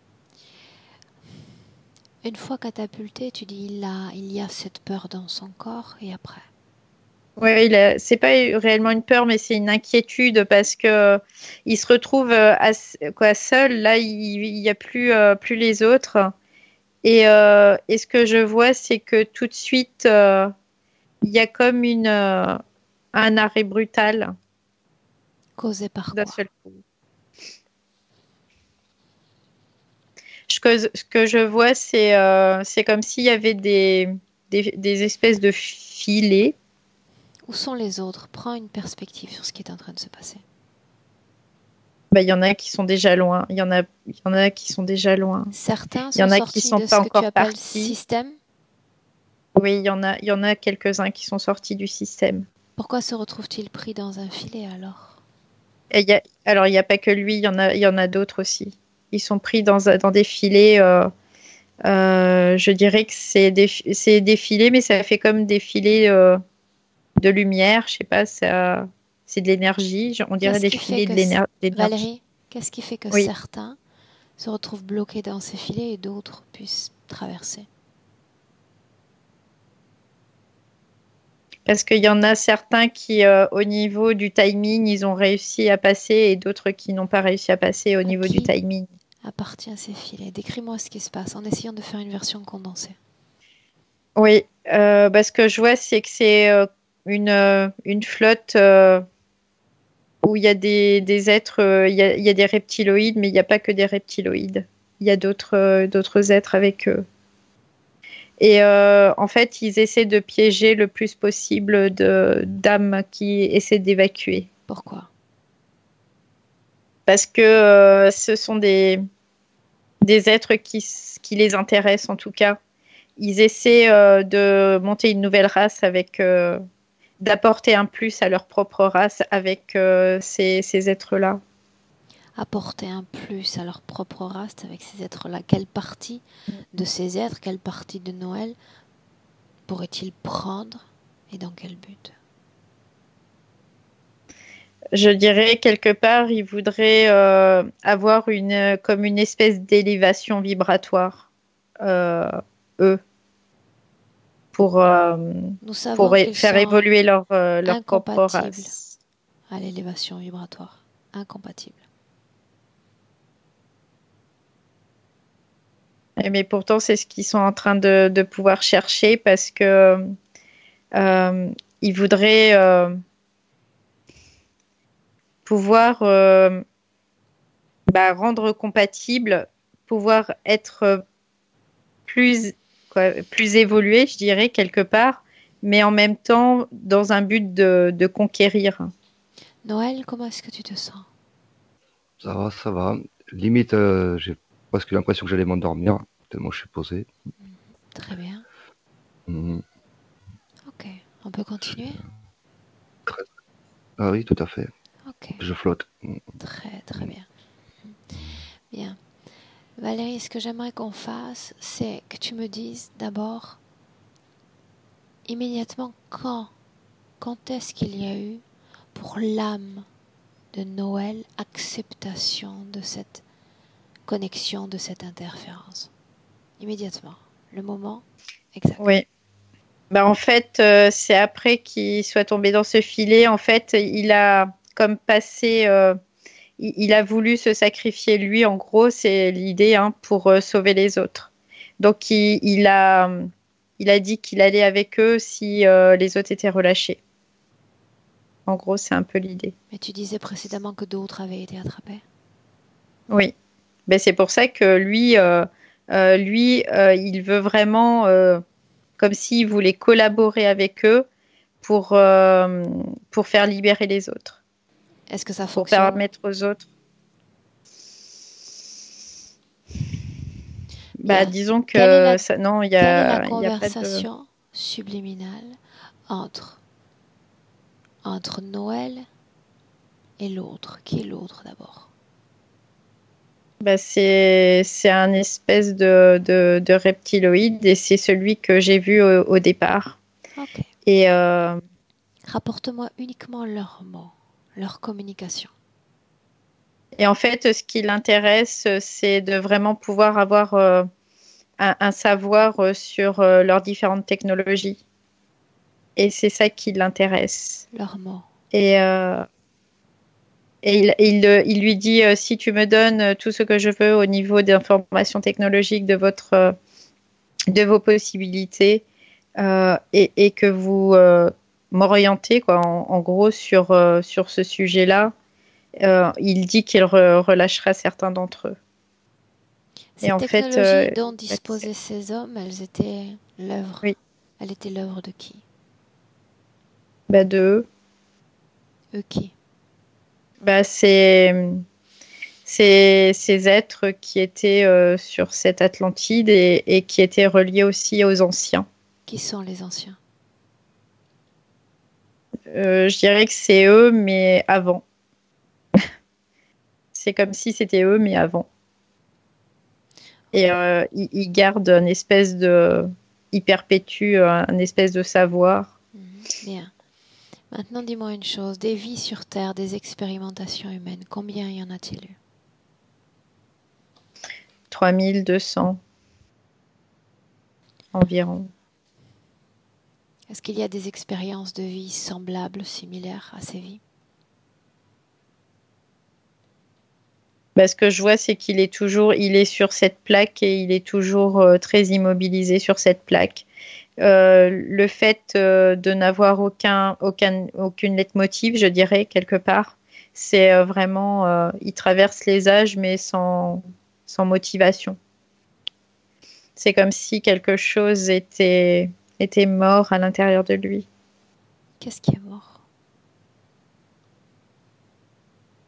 Une fois catapulté, tu dis il y a cette peur dans son corps et après. Oui, c'est pas réellement une peur, mais c'est une inquiétude parce que il se retrouve quoi, seul. Là, il y a plus les autres. Et ce que je vois, c'est que tout de suite, il y a comme un arrêt brutal Causé par d'un quoi? seul coup. Ce que je vois, c'est comme s'il y avait des espèces de filets. Où sont les autres? Prends une perspective sur ce qui est en train de se passer. Bah, il y en a qui sont déjà loin. Il y en a qui sont déjà loin. Certains Il y sont en a qui sortis sont de pas ce que tu encore appelles partis. système. Oui, il y en a quelques-uns qui sont sortis du système. Pourquoi se retrouve-t-il pris dans un filet alors? Et alors, il n'y a pas que lui, il y en a d'autres aussi. Ils sont pris dans des filets. Je dirais que c'est des filets, mais ça fait comme des filets de lumière. Je sais pas, c'est de l'énergie. On dirait Qu'est-ce des qui fait filets que d'énergie. Valérie, qu'est-ce qui fait que Oui, certains se retrouvent bloqués dans ces filets et d'autres puissent traverser? parce qu'il y en a certains qui, au niveau du timing, ils ont réussi à passer et d'autres qui n'ont pas réussi à passer au À niveau du qui timing. appartient ces filets? Décris-moi ce qui se passe en essayant de faire une version condensée. Oui, bah, ce que je vois, c'est que c'est une flotte où il y a des êtres, il y a des reptiloïdes, mais il n'y a pas que des reptiloïdes. Il y a d'autres êtres avec eux. Et en fait, ils essaient de piéger le plus possible d'âmes qui essaient d'évacuer. Pourquoi? Parce que ce sont des êtres qui les intéressent en tout cas. Ils essaient de monter une nouvelle race avec d'apporter un plus à leur propre race avec ces êtres-là. Apporter un plus à leur propre race avec ces êtres-là. Quelle partie de ces êtres, quelle partie de Noël pourrait-il prendre et dans quel but? Je dirais quelque part, ils voudraient avoir comme une espèce d'élévation vibratoire, euh, eux, pour, euh, Nous savons qu'ils faire sont évoluer leur propre incompatibles race. à l'élévation vibratoire. Incompatibles. Mais pourtant, c'est ce qu'ils sont en train de pouvoir chercher parce que euh, ils voudraient pouvoir rendre compatible, pouvoir être plus évolué, je dirais, quelque part, mais en même temps dans un but de conquérir. Noël, comment est-ce que tu te sens? Ça va, ça va. Limite, j'ai presque l'impression que j'allais m'endormir, tellement je suis posé. Très bien. Mhm. Ok. On peut continuer? Très- Ah oui, tout à fait. Ok. Je flotte. Très très bien. Bien. Valérie, ce que j'aimerais qu'on fasse, c'est que tu me dises d'abord immédiatement quand est-ce qu'il y a eu pour l'âme de Noël acceptation de cette connexion, de cette interférence. Immédiatement. Le moment exact. Oui. Bah, en fait, c'est après qu'il soit tombé dans ce filet. En fait, il a comme passé, il a voulu se sacrifier lui. En gros, c'est l'idée hein, pour sauver les autres. Donc, il a dit qu'il allait avec eux si les autres étaient relâchés. En gros, c'est un peu l'idée. Mais tu disais précédemment que d'autres avaient été attrapés. Oui. Ben, c'est pour ça que il veut vraiment, comme s'il voulait collaborer avec eux pour, euh, pour faire libérer les autres, Est-ce que ça pour fonctionne? permettre aux autres. Bah, Bien. disons Quelle est la, que ça, non, quelle est la il y a pas de. conversation subliminale entre, entre Noël et l'autre? Qui est l'autre d'abord? Bah, c'est un espèce de reptiloïde et c'est celui que j'ai vu au départ. Ok. Et, Rapporte-moi uniquement leurs mots, leur communication. et en fait, ce qui l'intéresse, c'est de vraiment pouvoir avoir un savoir sur leurs différentes technologies. Et c'est ça qui l'intéresse. Leurs mots. Et, il lui dit, si tu me donnes tout ce que je veux au niveau d'informations technologiques de vos possibilités et que vous m'orientez quoi, en gros sur ce sujet-là, il dit qu'il relâchera certains d'entre eux. Ces Et en fait, technologies dont disposaient ces hommes, elles étaient l'œuvre. oui, Elles étaient l'œuvre de qui? bah de eux, Eux qui? bah c'est ces êtres qui étaient sur cette Atlantide et qui étaient reliés aussi aux anciens. Qui sont les anciens? Je dirais que c'est eux, mais avant. C'est comme si c'était eux, mais avant. Et Ok. ils gardent une espèce de... Ils perpétuent un espèce de savoir. Mhm. Bien. Maintenant, dis-moi une chose. Des vies sur Terre, des expérimentations humaines, combien y en a-t-il eu? 3200 environ. Est-ce qu'il y a des expériences de vie semblables, similaires à ces vies? Bah, ce que je vois, c'est il est sur cette plaque et il est toujours très immobilisé sur cette plaque. Le fait de n'avoir aucune leitmotiv, je dirais, quelque part, c'est vraiment, il traverse les âges, mais sans motivation. C'est comme si quelque chose était mort à l'intérieur de lui. Qu'est-ce qui est mort?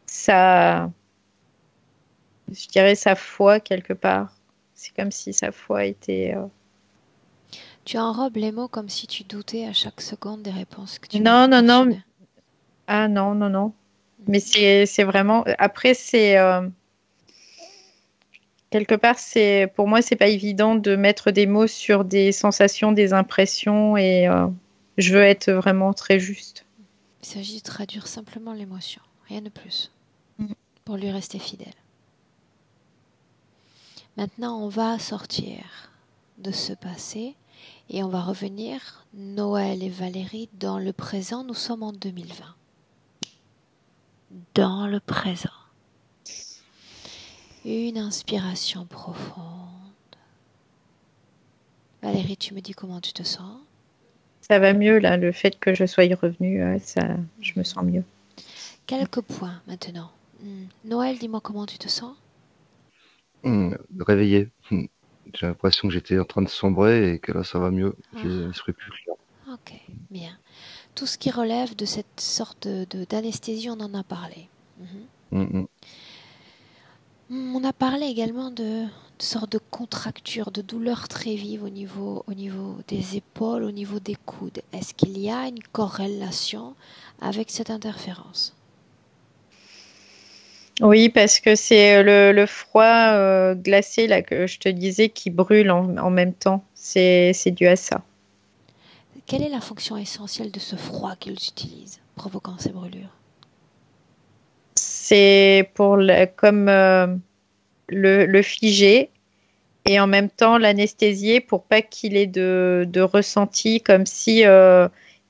Ça, je dirais sa foi, quelque part. C'est comme si sa foi était... Tu enrobes les mots comme si tu doutais à chaque seconde des réponses que tu vas Non, non, non. proportionner. Ah non, non, non. Mais Mhm. c'est vraiment... Après, c'est... quelque part, pour moi, c'est pas évident de mettre des mots sur des sensations, des impressions et je veux être vraiment très juste. Il s'agit de traduire simplement l'émotion, rien de plus, Mm. pour lui rester fidèle. Maintenant, on va sortir de ce passé et on va revenir, Noël et Valérie, dans le présent. Nous sommes en 2020. Dans le présent. Une inspiration profonde. Valérie, tu me dis comment tu te sens? Ça va mieux là, le fait que je sois revenue, je me sens mieux. Quelques points maintenant. Noël, dis-moi comment tu te sens? Réveillé. J'ai l'impression que j'étais en train de sombrer et que là, ça va mieux. J'ai Ah, l'esprit plus clair. ok, bien. Tout ce qui relève de cette sorte d'anesthésie, on en a parlé. Mhm. Mm, On a parlé également de sortes de contractures, de douleurs très vives au niveau des épaules, au niveau des coudes. Est-ce qu'il y a une corrélation avec cette interférence? Oui, parce que c'est le froid glacé là que je te disais qui brûle en même temps. C'est dû à ça. Quelle est la fonction essentielle de ce froid qu'ils utilisent, provoquant ces brûlures? C'est comme le figer et en même temps l'anesthésier pour pas qu'il ait de ressenti, comme si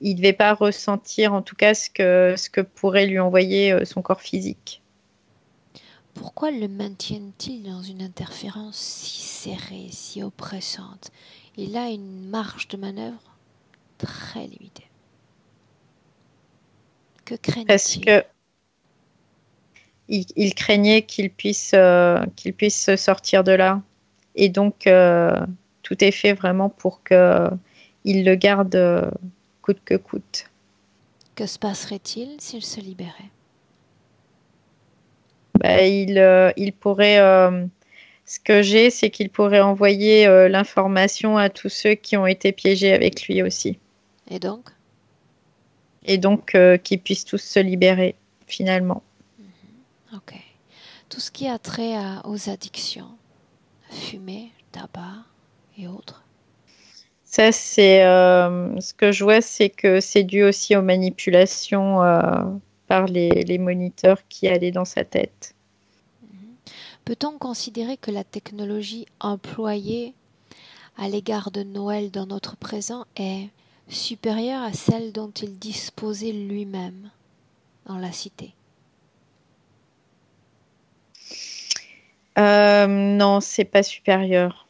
il devait pas ressentir en tout cas ce que pourrait lui envoyer son corps physique. Pourquoi le maintiennent-ils dans une interférence si serrée, si oppressante? Il a une marge de manœuvre très limitée. Que Parce craignent-ils? que il craignait qu'il puisse sortir de là. Et donc, tout est fait vraiment pour qu'il le garde coûte que coûte. Que se passerait-il s'il se libérait? Bah, il pourrait, ce que j'ai, c'est qu'il pourrait envoyer l'information à tous ceux qui ont été piégés avec lui aussi. Et donc? Et donc, qu'ils puissent tous se libérer, finalement. Ok. Tout ce qui a trait aux addictions, fumée, tabac et autres. Ça, c'est ce que je vois, c'est que c'est dû aussi aux manipulations par les moniteurs qui allaient dans sa tête. Peut-on considérer que la technologie employée à l'égard de Noël dans notre présent est supérieure à celle dont il disposait lui-même dans la cité? Non, c'est pas supérieur.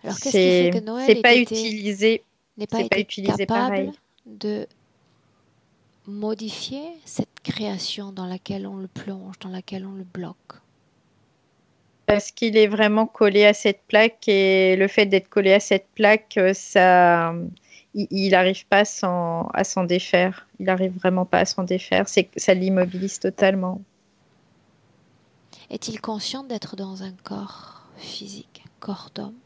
Alors qu'est-ce qui fait que Noël C'est pas utilisé, n'ait pas c'est pas été utilisé capable pareil. de modifier cette création dans laquelle on le plonge, dans laquelle on le bloque? Parce qu'il est vraiment collé à cette plaque et le fait d'être collé à cette plaque, il n'arrive pas à s'en défaire. Il n'arrive vraiment pas à s'en défaire. Ça l'immobilise totalement. Est-il conscient d'être dans un corps physique, corps d'homme?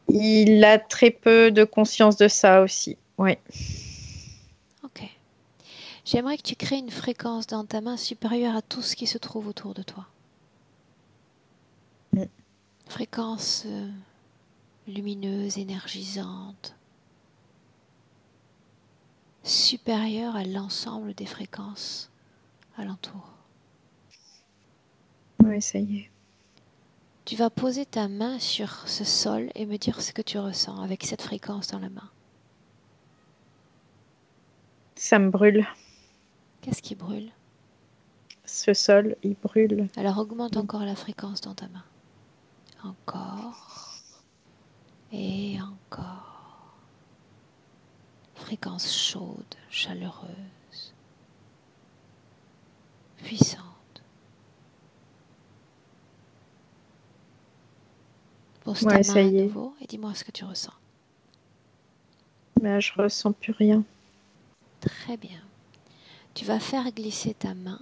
Il a très peu de conscience de ça aussi. Oui. Ok. J'aimerais que tu crées une fréquence dans ta main supérieure à tout ce qui se trouve autour de toi. Fréquence lumineuse, énergisante, supérieure à l'ensemble des fréquences alentour. Oui, ça y est. Tu vas poser ta main sur ce sol et me dire ce que tu ressens avec cette fréquence dans la main. Ça me brûle. Qu'est-ce qui brûle? Ce sol, il brûle. Alors augmente encore la fréquence dans ta main. Encore. Et encore. Fréquence chaude, chaleureuse, puissante. Pose ta main à nouveau et dis-moi ce que tu ressens. Mais je ressens plus rien. Très bien. Tu vas faire glisser ta main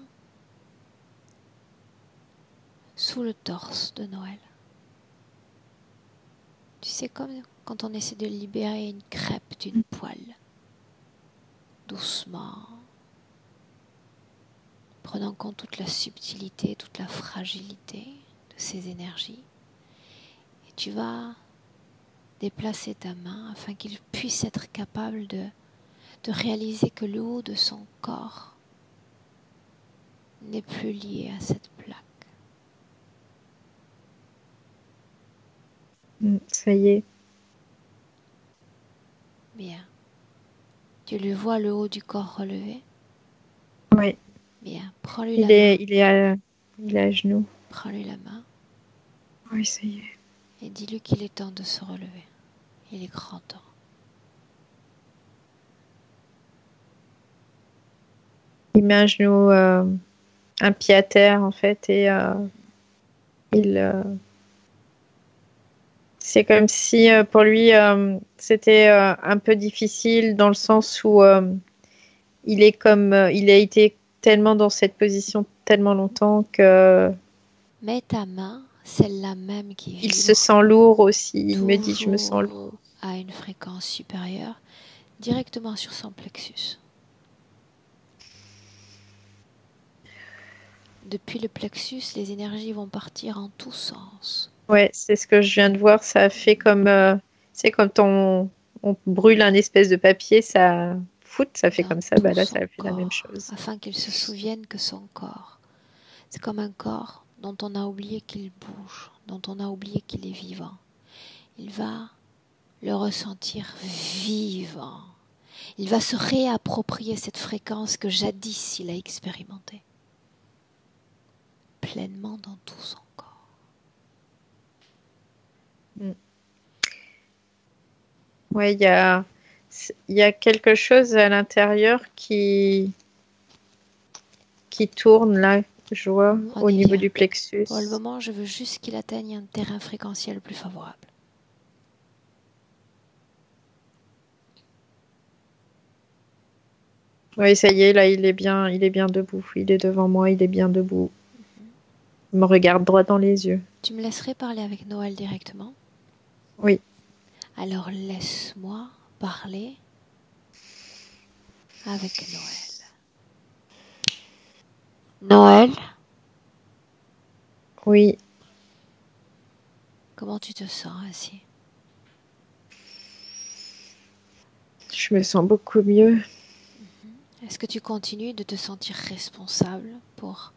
sous le torse de Noël. Tu sais, comme quand on essaie de libérer une crêpe d'une poêle. Doucement. Prenant en compte toute la subtilité, toute la fragilité de ces énergies. Et tu vas déplacer ta main afin qu'il puisse être capable de réaliser que le haut de son corps n'est plus lié à cette plaque. Ça y est. Bien. Tu lui vois le haut du corps relevé? Oui. Bien. Prends-lui la main. Il est à genoux. Prends-lui la main. Oui, ça y est. Et dis-lui qu'il est temps de se relever. Il est grand temps. Il met un genou, un pied à terre en fait, et c'est comme si pour lui c'était un peu difficile dans le sens où il a été tellement dans cette position tellement longtemps que Mets ta main, celle-là même qui vibre. Il se sent lourd aussi. Il me dit je me sens lourd. À une fréquence supérieure, directement sur son plexus. Depuis le plexus, les énergies vont partir en tous sens. Ouais, c'est ce que je viens de voir. Ça fait comme, c'est comme quand on brûle un espèce de papier, ça fait comme ça. Bah là, ça fait la même chose. Afin qu'il se souvienne que son corps, c'est comme un corps dont on a oublié qu'il bouge, dont on a oublié qu'il est vivant, il va le ressentir vivant. Il va se réapproprier cette fréquence que jadis il a expérimentée, pleinement dans tout son corps. Ouais, il y a quelque chose à l'intérieur qui tourne là, je vois, au niveau du plexus. Pour le moment, je veux juste qu'il atteigne un terrain fréquentiel plus favorable. Oui, ça y est, là, il est bien debout. Il est devant moi, il est bien debout. Il me regarde droit dans les yeux. Tu me laisserais parler avec Noël directement? Oui. Alors laisse-moi parler avec Noël. Noël? Oui. Comment tu te sens ainsi? Je me sens beaucoup mieux. Est-ce que tu continues de te sentir responsable pour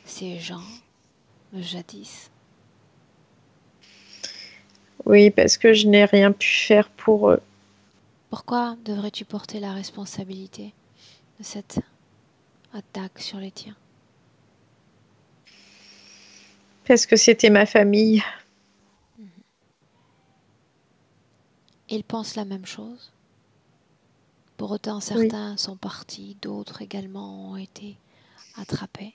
ces gens de jadis? Oui, parce que je n'ai rien pu faire pour eux. Pourquoi devrais-tu porter la responsabilité de cette attaque sur les tiens? Parce que c'était ma famille. Ils pensent la même chose. Pour autant, certains sont partis, d'autres également ont été attrapés.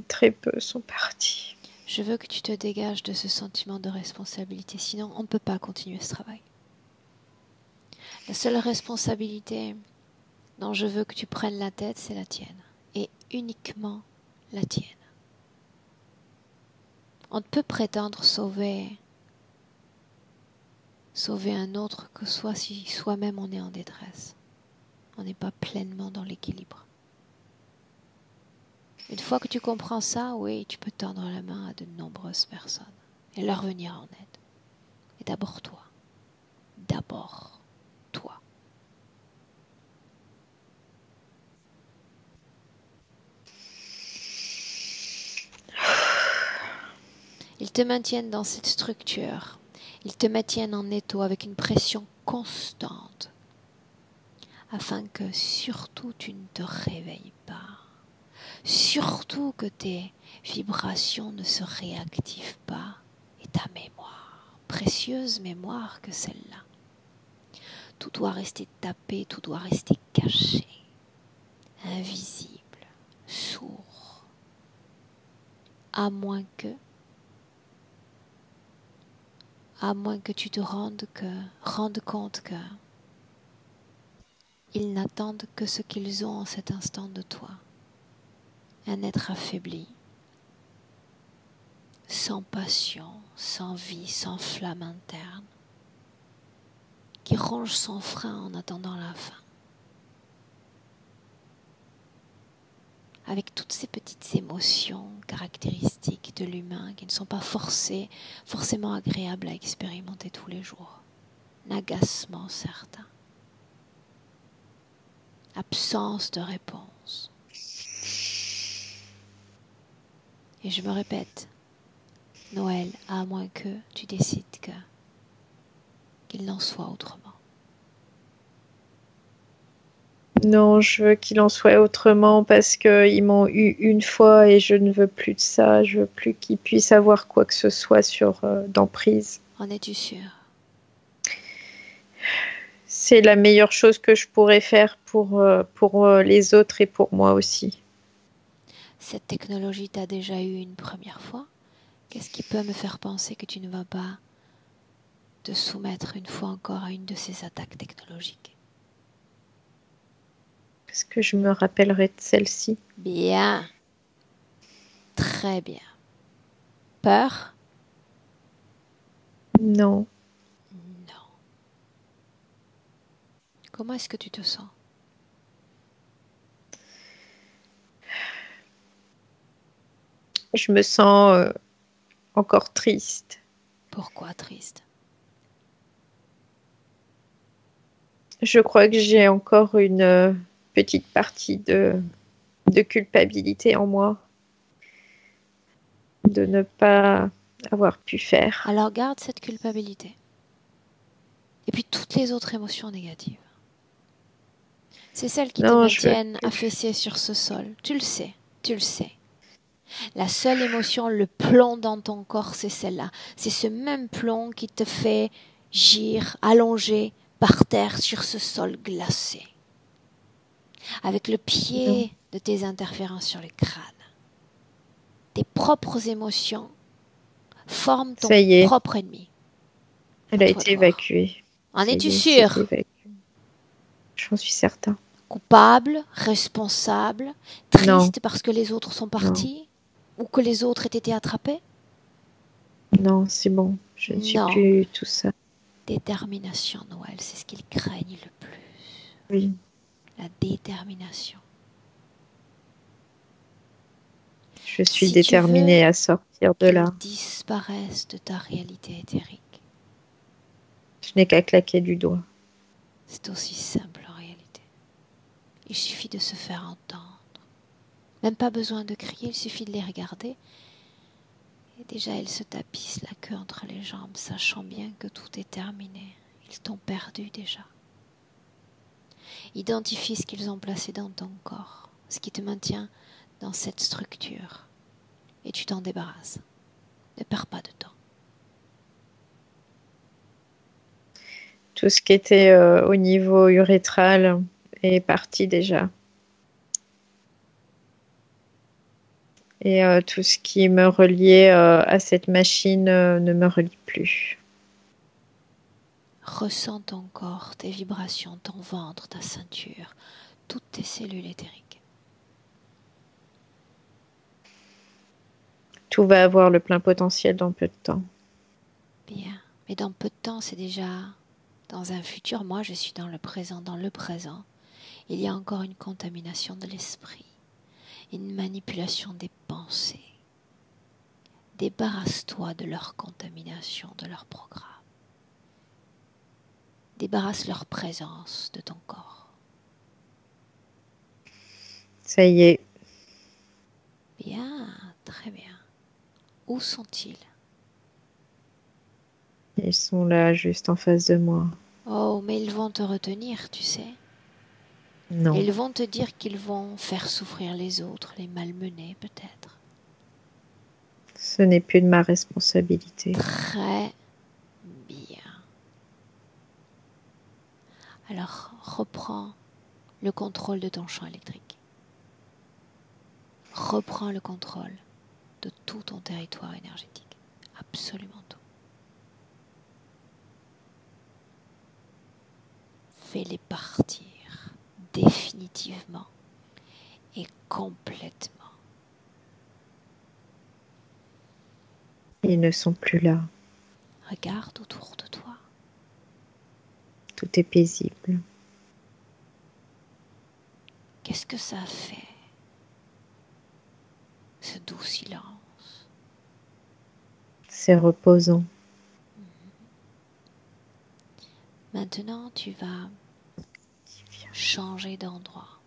Très peu sont partis. Je veux que tu te dégages de ce sentiment de responsabilité, sinon on ne peut pas continuer ce travail. La seule responsabilité dont je veux que tu prennes la tête, c'est la tienne, et uniquement la tienne. On ne peut prétendre sauver un autre que soit si soi-même on est en détresse. On n'est pas pleinement dans l'équilibre. Une fois que tu comprends ça, oui, tu peux tendre la main à de nombreuses personnes et leur venir en aide. Et d'abord toi. D'abord toi. Ils te maintiennent dans cette structure. Ils te maintiennent en étau avec une pression constante afin que surtout tu ne te réveilles pas. Surtout que tes vibrations ne se réactivent pas et ta mémoire, précieuse mémoire que celle-là. Tout doit rester tapé, tout doit rester caché, invisible, sourd, à moins que tu te rendes compte que ils n'attendent que ce qu'ils ont en cet instant de toi. Un être affaibli, sans passion, sans vie, sans flamme interne, qui ronge son frein en attendant la fin. Avec toutes ces petites émotions caractéristiques de l'humain qui ne sont pas forcément agréables à expérimenter tous les jours. Un agacement certain. Absence de réponse. Et je me répète, Noël, à moins que tu décides qu'il n'en soit autrement. Non, je veux qu'il en soit autrement parce qu'ils m'ont eu une fois et je ne veux plus de ça. Je veux plus qu'ils puissent avoir quoi que ce soit d'emprise. En es-tu sûr? C'est la meilleure chose que je pourrais faire pour les autres et pour moi aussi. Cette technologie t'a déjà eu une première fois? Qu'est-ce qui peut me faire penser que tu ne vas pas te soumettre une fois encore à une de ces attaques technologiques? Parce que je me rappellerai de celle-ci. Bien. Très bien. Peur? Non. Non. Comment est-ce que tu te sens? Je me sens encore triste. Pourquoi triste? Je crois que j'ai encore une petite partie de de culpabilité en moi de ne pas avoir pu faire. Alors garde cette culpabilité. Et puis toutes les autres émotions négatives. C'est celles qui te Non, maintiennent affaissé sur ce sol. Tu le sais, tu le sais. La seule émotion, le plomb dans ton corps, c'est celle-là. C'est ce même plomb qui te fait gire, allongé par terre sur ce sol glacé. Avec le pied de tes interférences sur le crâne. Tes propres émotions forment ton propre ennemi. Elle a été évacuée. En es-tu sûr? J'en suis certain. Coupable, responsable, triste parce que les autres sont partis ou que les autres aient été attrapés? Non, c'est bon. Je ne suis plus tout ça. Détermination, Noël, c'est ce qu'ils craignent le plus. Oui. La détermination. Je suis déterminée à sortir de là. Disparaissent de ta réalité éthérique. Je n'ai qu'à claquer du doigt. C'est aussi simple en réalité. Il suffit de se faire entendre. Même pas besoin de crier, il suffit de les regarder. Et déjà, ils se tapissent la queue entre les jambes, sachant bien que tout est terminé. Ils t'ont perdu déjà. Identifie ce qu'ils ont placé dans ton corps, ce qui te maintient dans cette structure. Et tu t'en débarrasses. Ne perds pas de temps. Tout ce qui était au niveau urétral est parti déjà. Et tout ce qui me reliait à cette machine ne me relie plus. Ressens ton corps, tes vibrations, ton ventre, ta ceinture, toutes tes cellules éthériques. Tout va avoir le plein potentiel dans peu de temps. Bien, mais dans peu de temps, c'est déjà dans un futur. Moi, je suis dans le présent. Dans le présent, il y a encore une contamination de l'esprit, une manipulation des pensées. Débarrasse-toi de leur contamination, de leur programme. Débarrasse leur présence de ton corps. Ça y est. Bien, très bien. Où sont-ils? Ils sont là, juste en face de moi. Oh, mais ils vont te retenir, tu sais. Non. Ils vont te dire qu'ils vont faire souffrir les autres, les malmener peut-être. Ce n'est plus de ma responsabilité. Très bien. Alors, reprends le contrôle de ton champ électrique. Reprends le contrôle de tout ton territoire énergétique. Absolument tout. Fais-les partir définitivement et complètement. Ils ne sont plus là. Regarde autour de toi. Tout est paisible. Qu'est-ce que ça fait, ce doux silence? C'est reposant. Maintenant, tu vas changer d'endroit.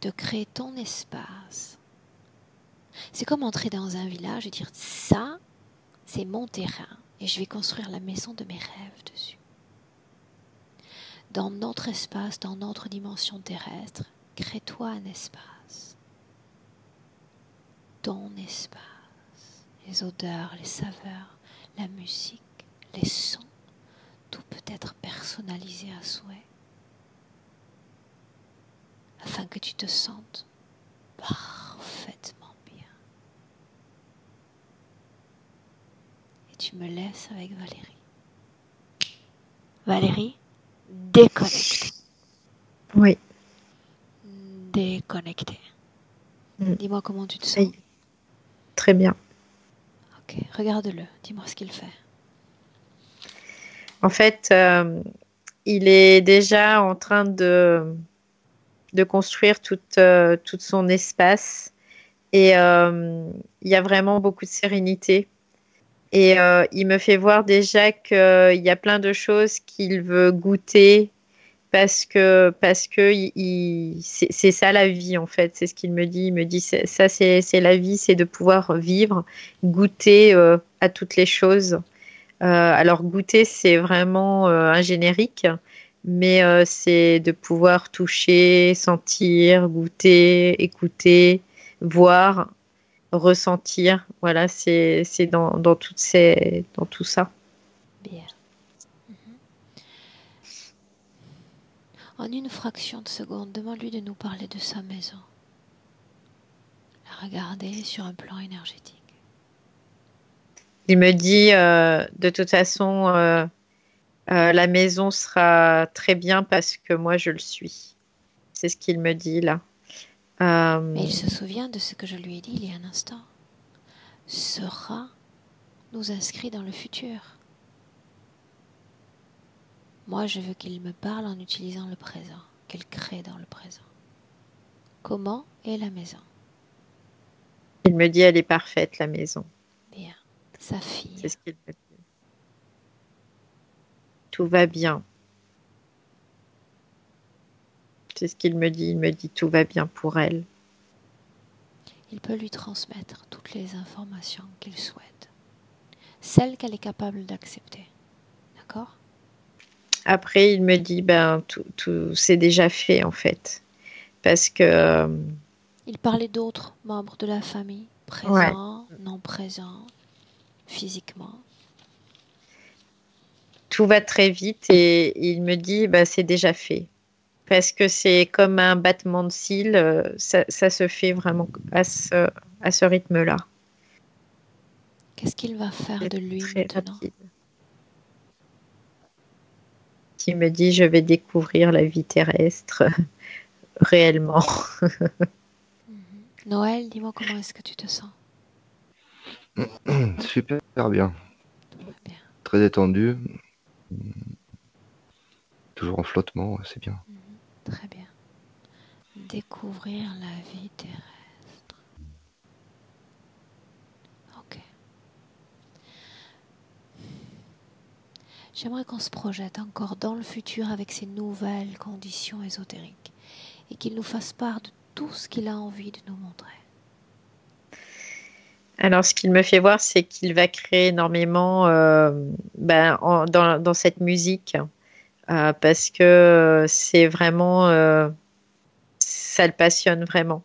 De créer ton espace. C'est comme entrer dans un village et dire ça, c'est mon terrain et je vais construire la maison de mes rêves dessus. Dans notre espace, dans notre dimension terrestre, crée-toi un espace. Ton espace. Les odeurs, les saveurs, la musique, les sons, tout peut être personnalisé à souhait. Afin que tu te sentes parfaitement bien. Et tu me laisses avec Valérie. Valérie, déconnectée. Oui. Déconnectée. Dis-moi comment tu te sens. Oui. Très bien. Ok, regarde-le. Dis-moi ce qu'il fait. En fait, il est déjà en train de construire tout son espace. Et il y a vraiment beaucoup de sérénité. Et il me fait voir déjà qu'il y a plein de choses qu'il veut goûter parce que c'est ça la vie en fait. C'est ce qu'il me dit. Il me dit ça c'est la vie, c'est de pouvoir vivre, goûter à toutes les choses. Alors goûter c'est vraiment un générique, mais c'est de pouvoir toucher, sentir, goûter, écouter, voir, ressentir. Voilà, c'est dans tout ça. Bien. En une fraction de seconde, demande-lui de nous parler de sa maison. La regarder sur un plan énergétique. Il me dit de toute façon la maison sera très bien parce que moi je le suis. C'est ce qu'il me dit là. Mais il se souvient de ce que je lui ai dit il y a un instant. Sera nous inscrit dans le futur. Moi, je veux qu'il me parle en utilisant le présent, qu'elle crée dans le présent. Comment est la maison? Il me dit elle est parfaite la maison. Bien. Sa fille. C'est ce qu'il me dit. Tout va bien. C'est ce qu'il me dit. Il me dit tout va bien pour elle. Il peut lui transmettre toutes les informations qu'il souhaite. Celles qu'elle est capable d'accepter. D'accord? Après, il me dit tout c'est déjà fait en fait. Parce que Il parlait d'autres membres de la famille, présents, non présents, physiquement. Tout va très vite et il me dit c'est déjà fait. Parce que c'est comme un battement de cils, ça se fait vraiment à ce rythme-là. Qu'est-ce qu'il va faire de lui Très maintenant? rapide. Il me dit je vais découvrir la vie terrestre réellement. Noël, dis-moi comment est-ce que tu te sens? Super bien. Bien. Très détendu. Toujours en flottement, c'est bien. Très bien. Découvrir la vie terrestre. Ok. J'aimerais qu'on se projette encore dans le futur avec ces nouvelles conditions ésotériques et qu'il nous fasse part de tout ce qu'il a envie de nous montrer. Alors, ce qu'il me fait voir, c'est qu'il va créer énormément dans cette musique parce que c'est vraiment, ça le passionne vraiment.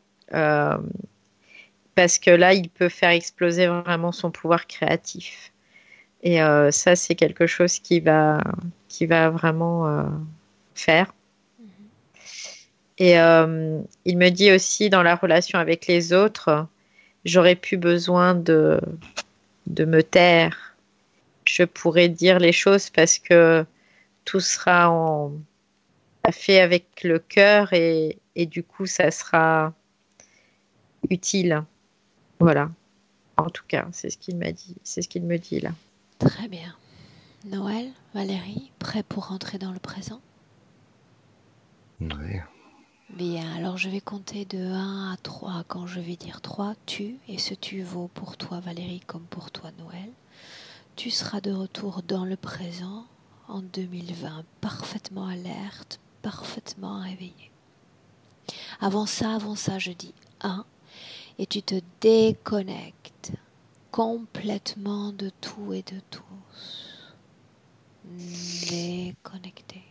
Parce que là, il peut faire exploser vraiment son pouvoir créatif. Et ça, c'est quelque chose qui va vraiment faire. Et il me dit aussi dans la relation avec les autres, j'aurais plus besoin de me taire. Je pourrais dire les choses parce que tout sera fait avec le cœur et du coup, ça sera utile. Voilà. En tout cas, c'est ce qu'il m'a dit. C'est ce qu'il me dit là. Très bien. Noël, Valérie, prêt pour rentrer dans le présent? Ouais. Bien, alors je vais compter de 1 à 3. Quand je vais dire 3, tu, et ce tu vaut pour toi Valérie comme pour toi Noël, tu seras de retour dans le présent en 2020, parfaitement alerte, parfaitement réveillé. Avant ça, je dis 1, et tu te déconnectes complètement de tout et de tous. Déconnecté.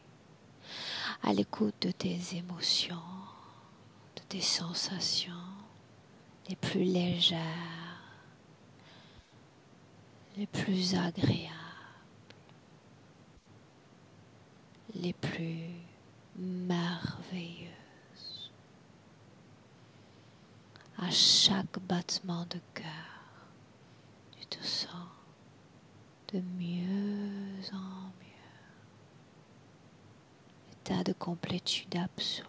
À l'écoute de tes émotions, de tes sensations les plus légères, les plus agréables, les plus merveilleuses. À chaque battement de cœur, tu te sens de mieux en mieux. État de complétude absolue.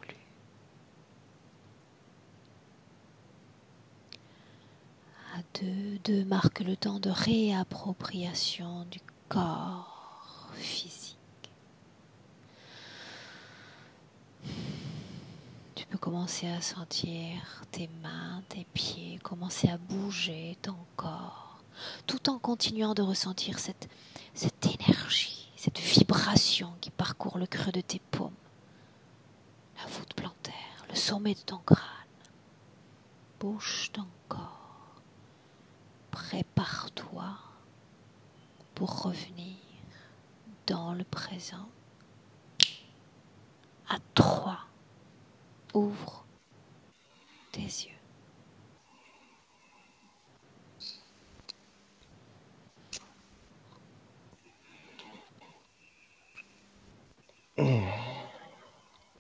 À 2 marque le temps de réappropriation du corps physique. Tu peux commencer à sentir tes mains, tes pieds, commencer à bouger ton corps, tout en continuant de ressentir cette énergie, cette vibration qui parcourt le creux de tes paumes. sommet de ton crâne. Bouge ton corps. Prépare-toi pour revenir dans le présent. À 3, ouvre tes yeux.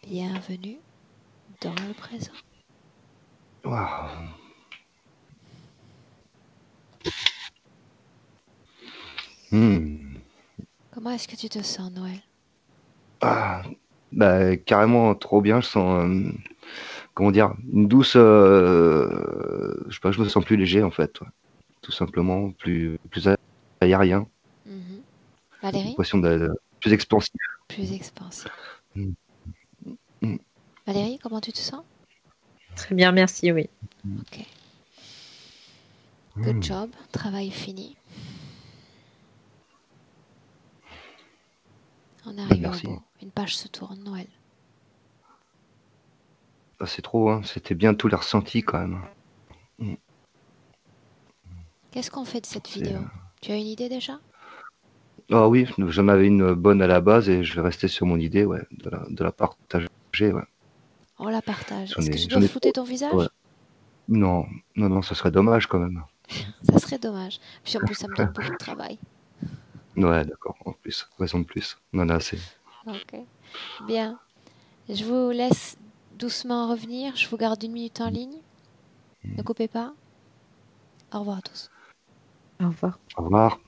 Bienvenue dans le présent. Waouh. Comment est-ce que tu te sens, Noël? Ah, bah, carrément trop bien. Je sens, comment dire, une douce. Je sais pas, je me sens plus léger en fait. Ouais. Tout simplement, plus aérien. Valérie? L'impression d'être plus expansif. Plus expansif. Mm. Mm. Valérie, comment tu te sens? Très bien, merci, oui. Ok. Good job. Travail fini. On est arrivé au Merci. bout. Une page se tourne, Noël. Ah, c'est trop, hein. C'était bien tous les ressentis quand même. Qu'est-ce qu'on fait de cette C'est, vidéo? Tu as une idée déjà? Ah oui, j'en avais une bonne à la base et je vais rester sur mon idée, ouais, de la partager, ouais. On la partage. J'en Est-ce que ai, tu j'en dois ai flouter trop. ton visage? Ouais. Non, non, ça serait dommage quand même. Ça serait dommage. Puis en plus, ça me donne beaucoup de travail. Ouais, d'accord, en plus, raison de plus. On en a assez. Ok. Bien. Je vous laisse doucement revenir. Je vous garde 1 minute en ligne. Ne coupez pas. Au revoir à tous. Au revoir. Au revoir.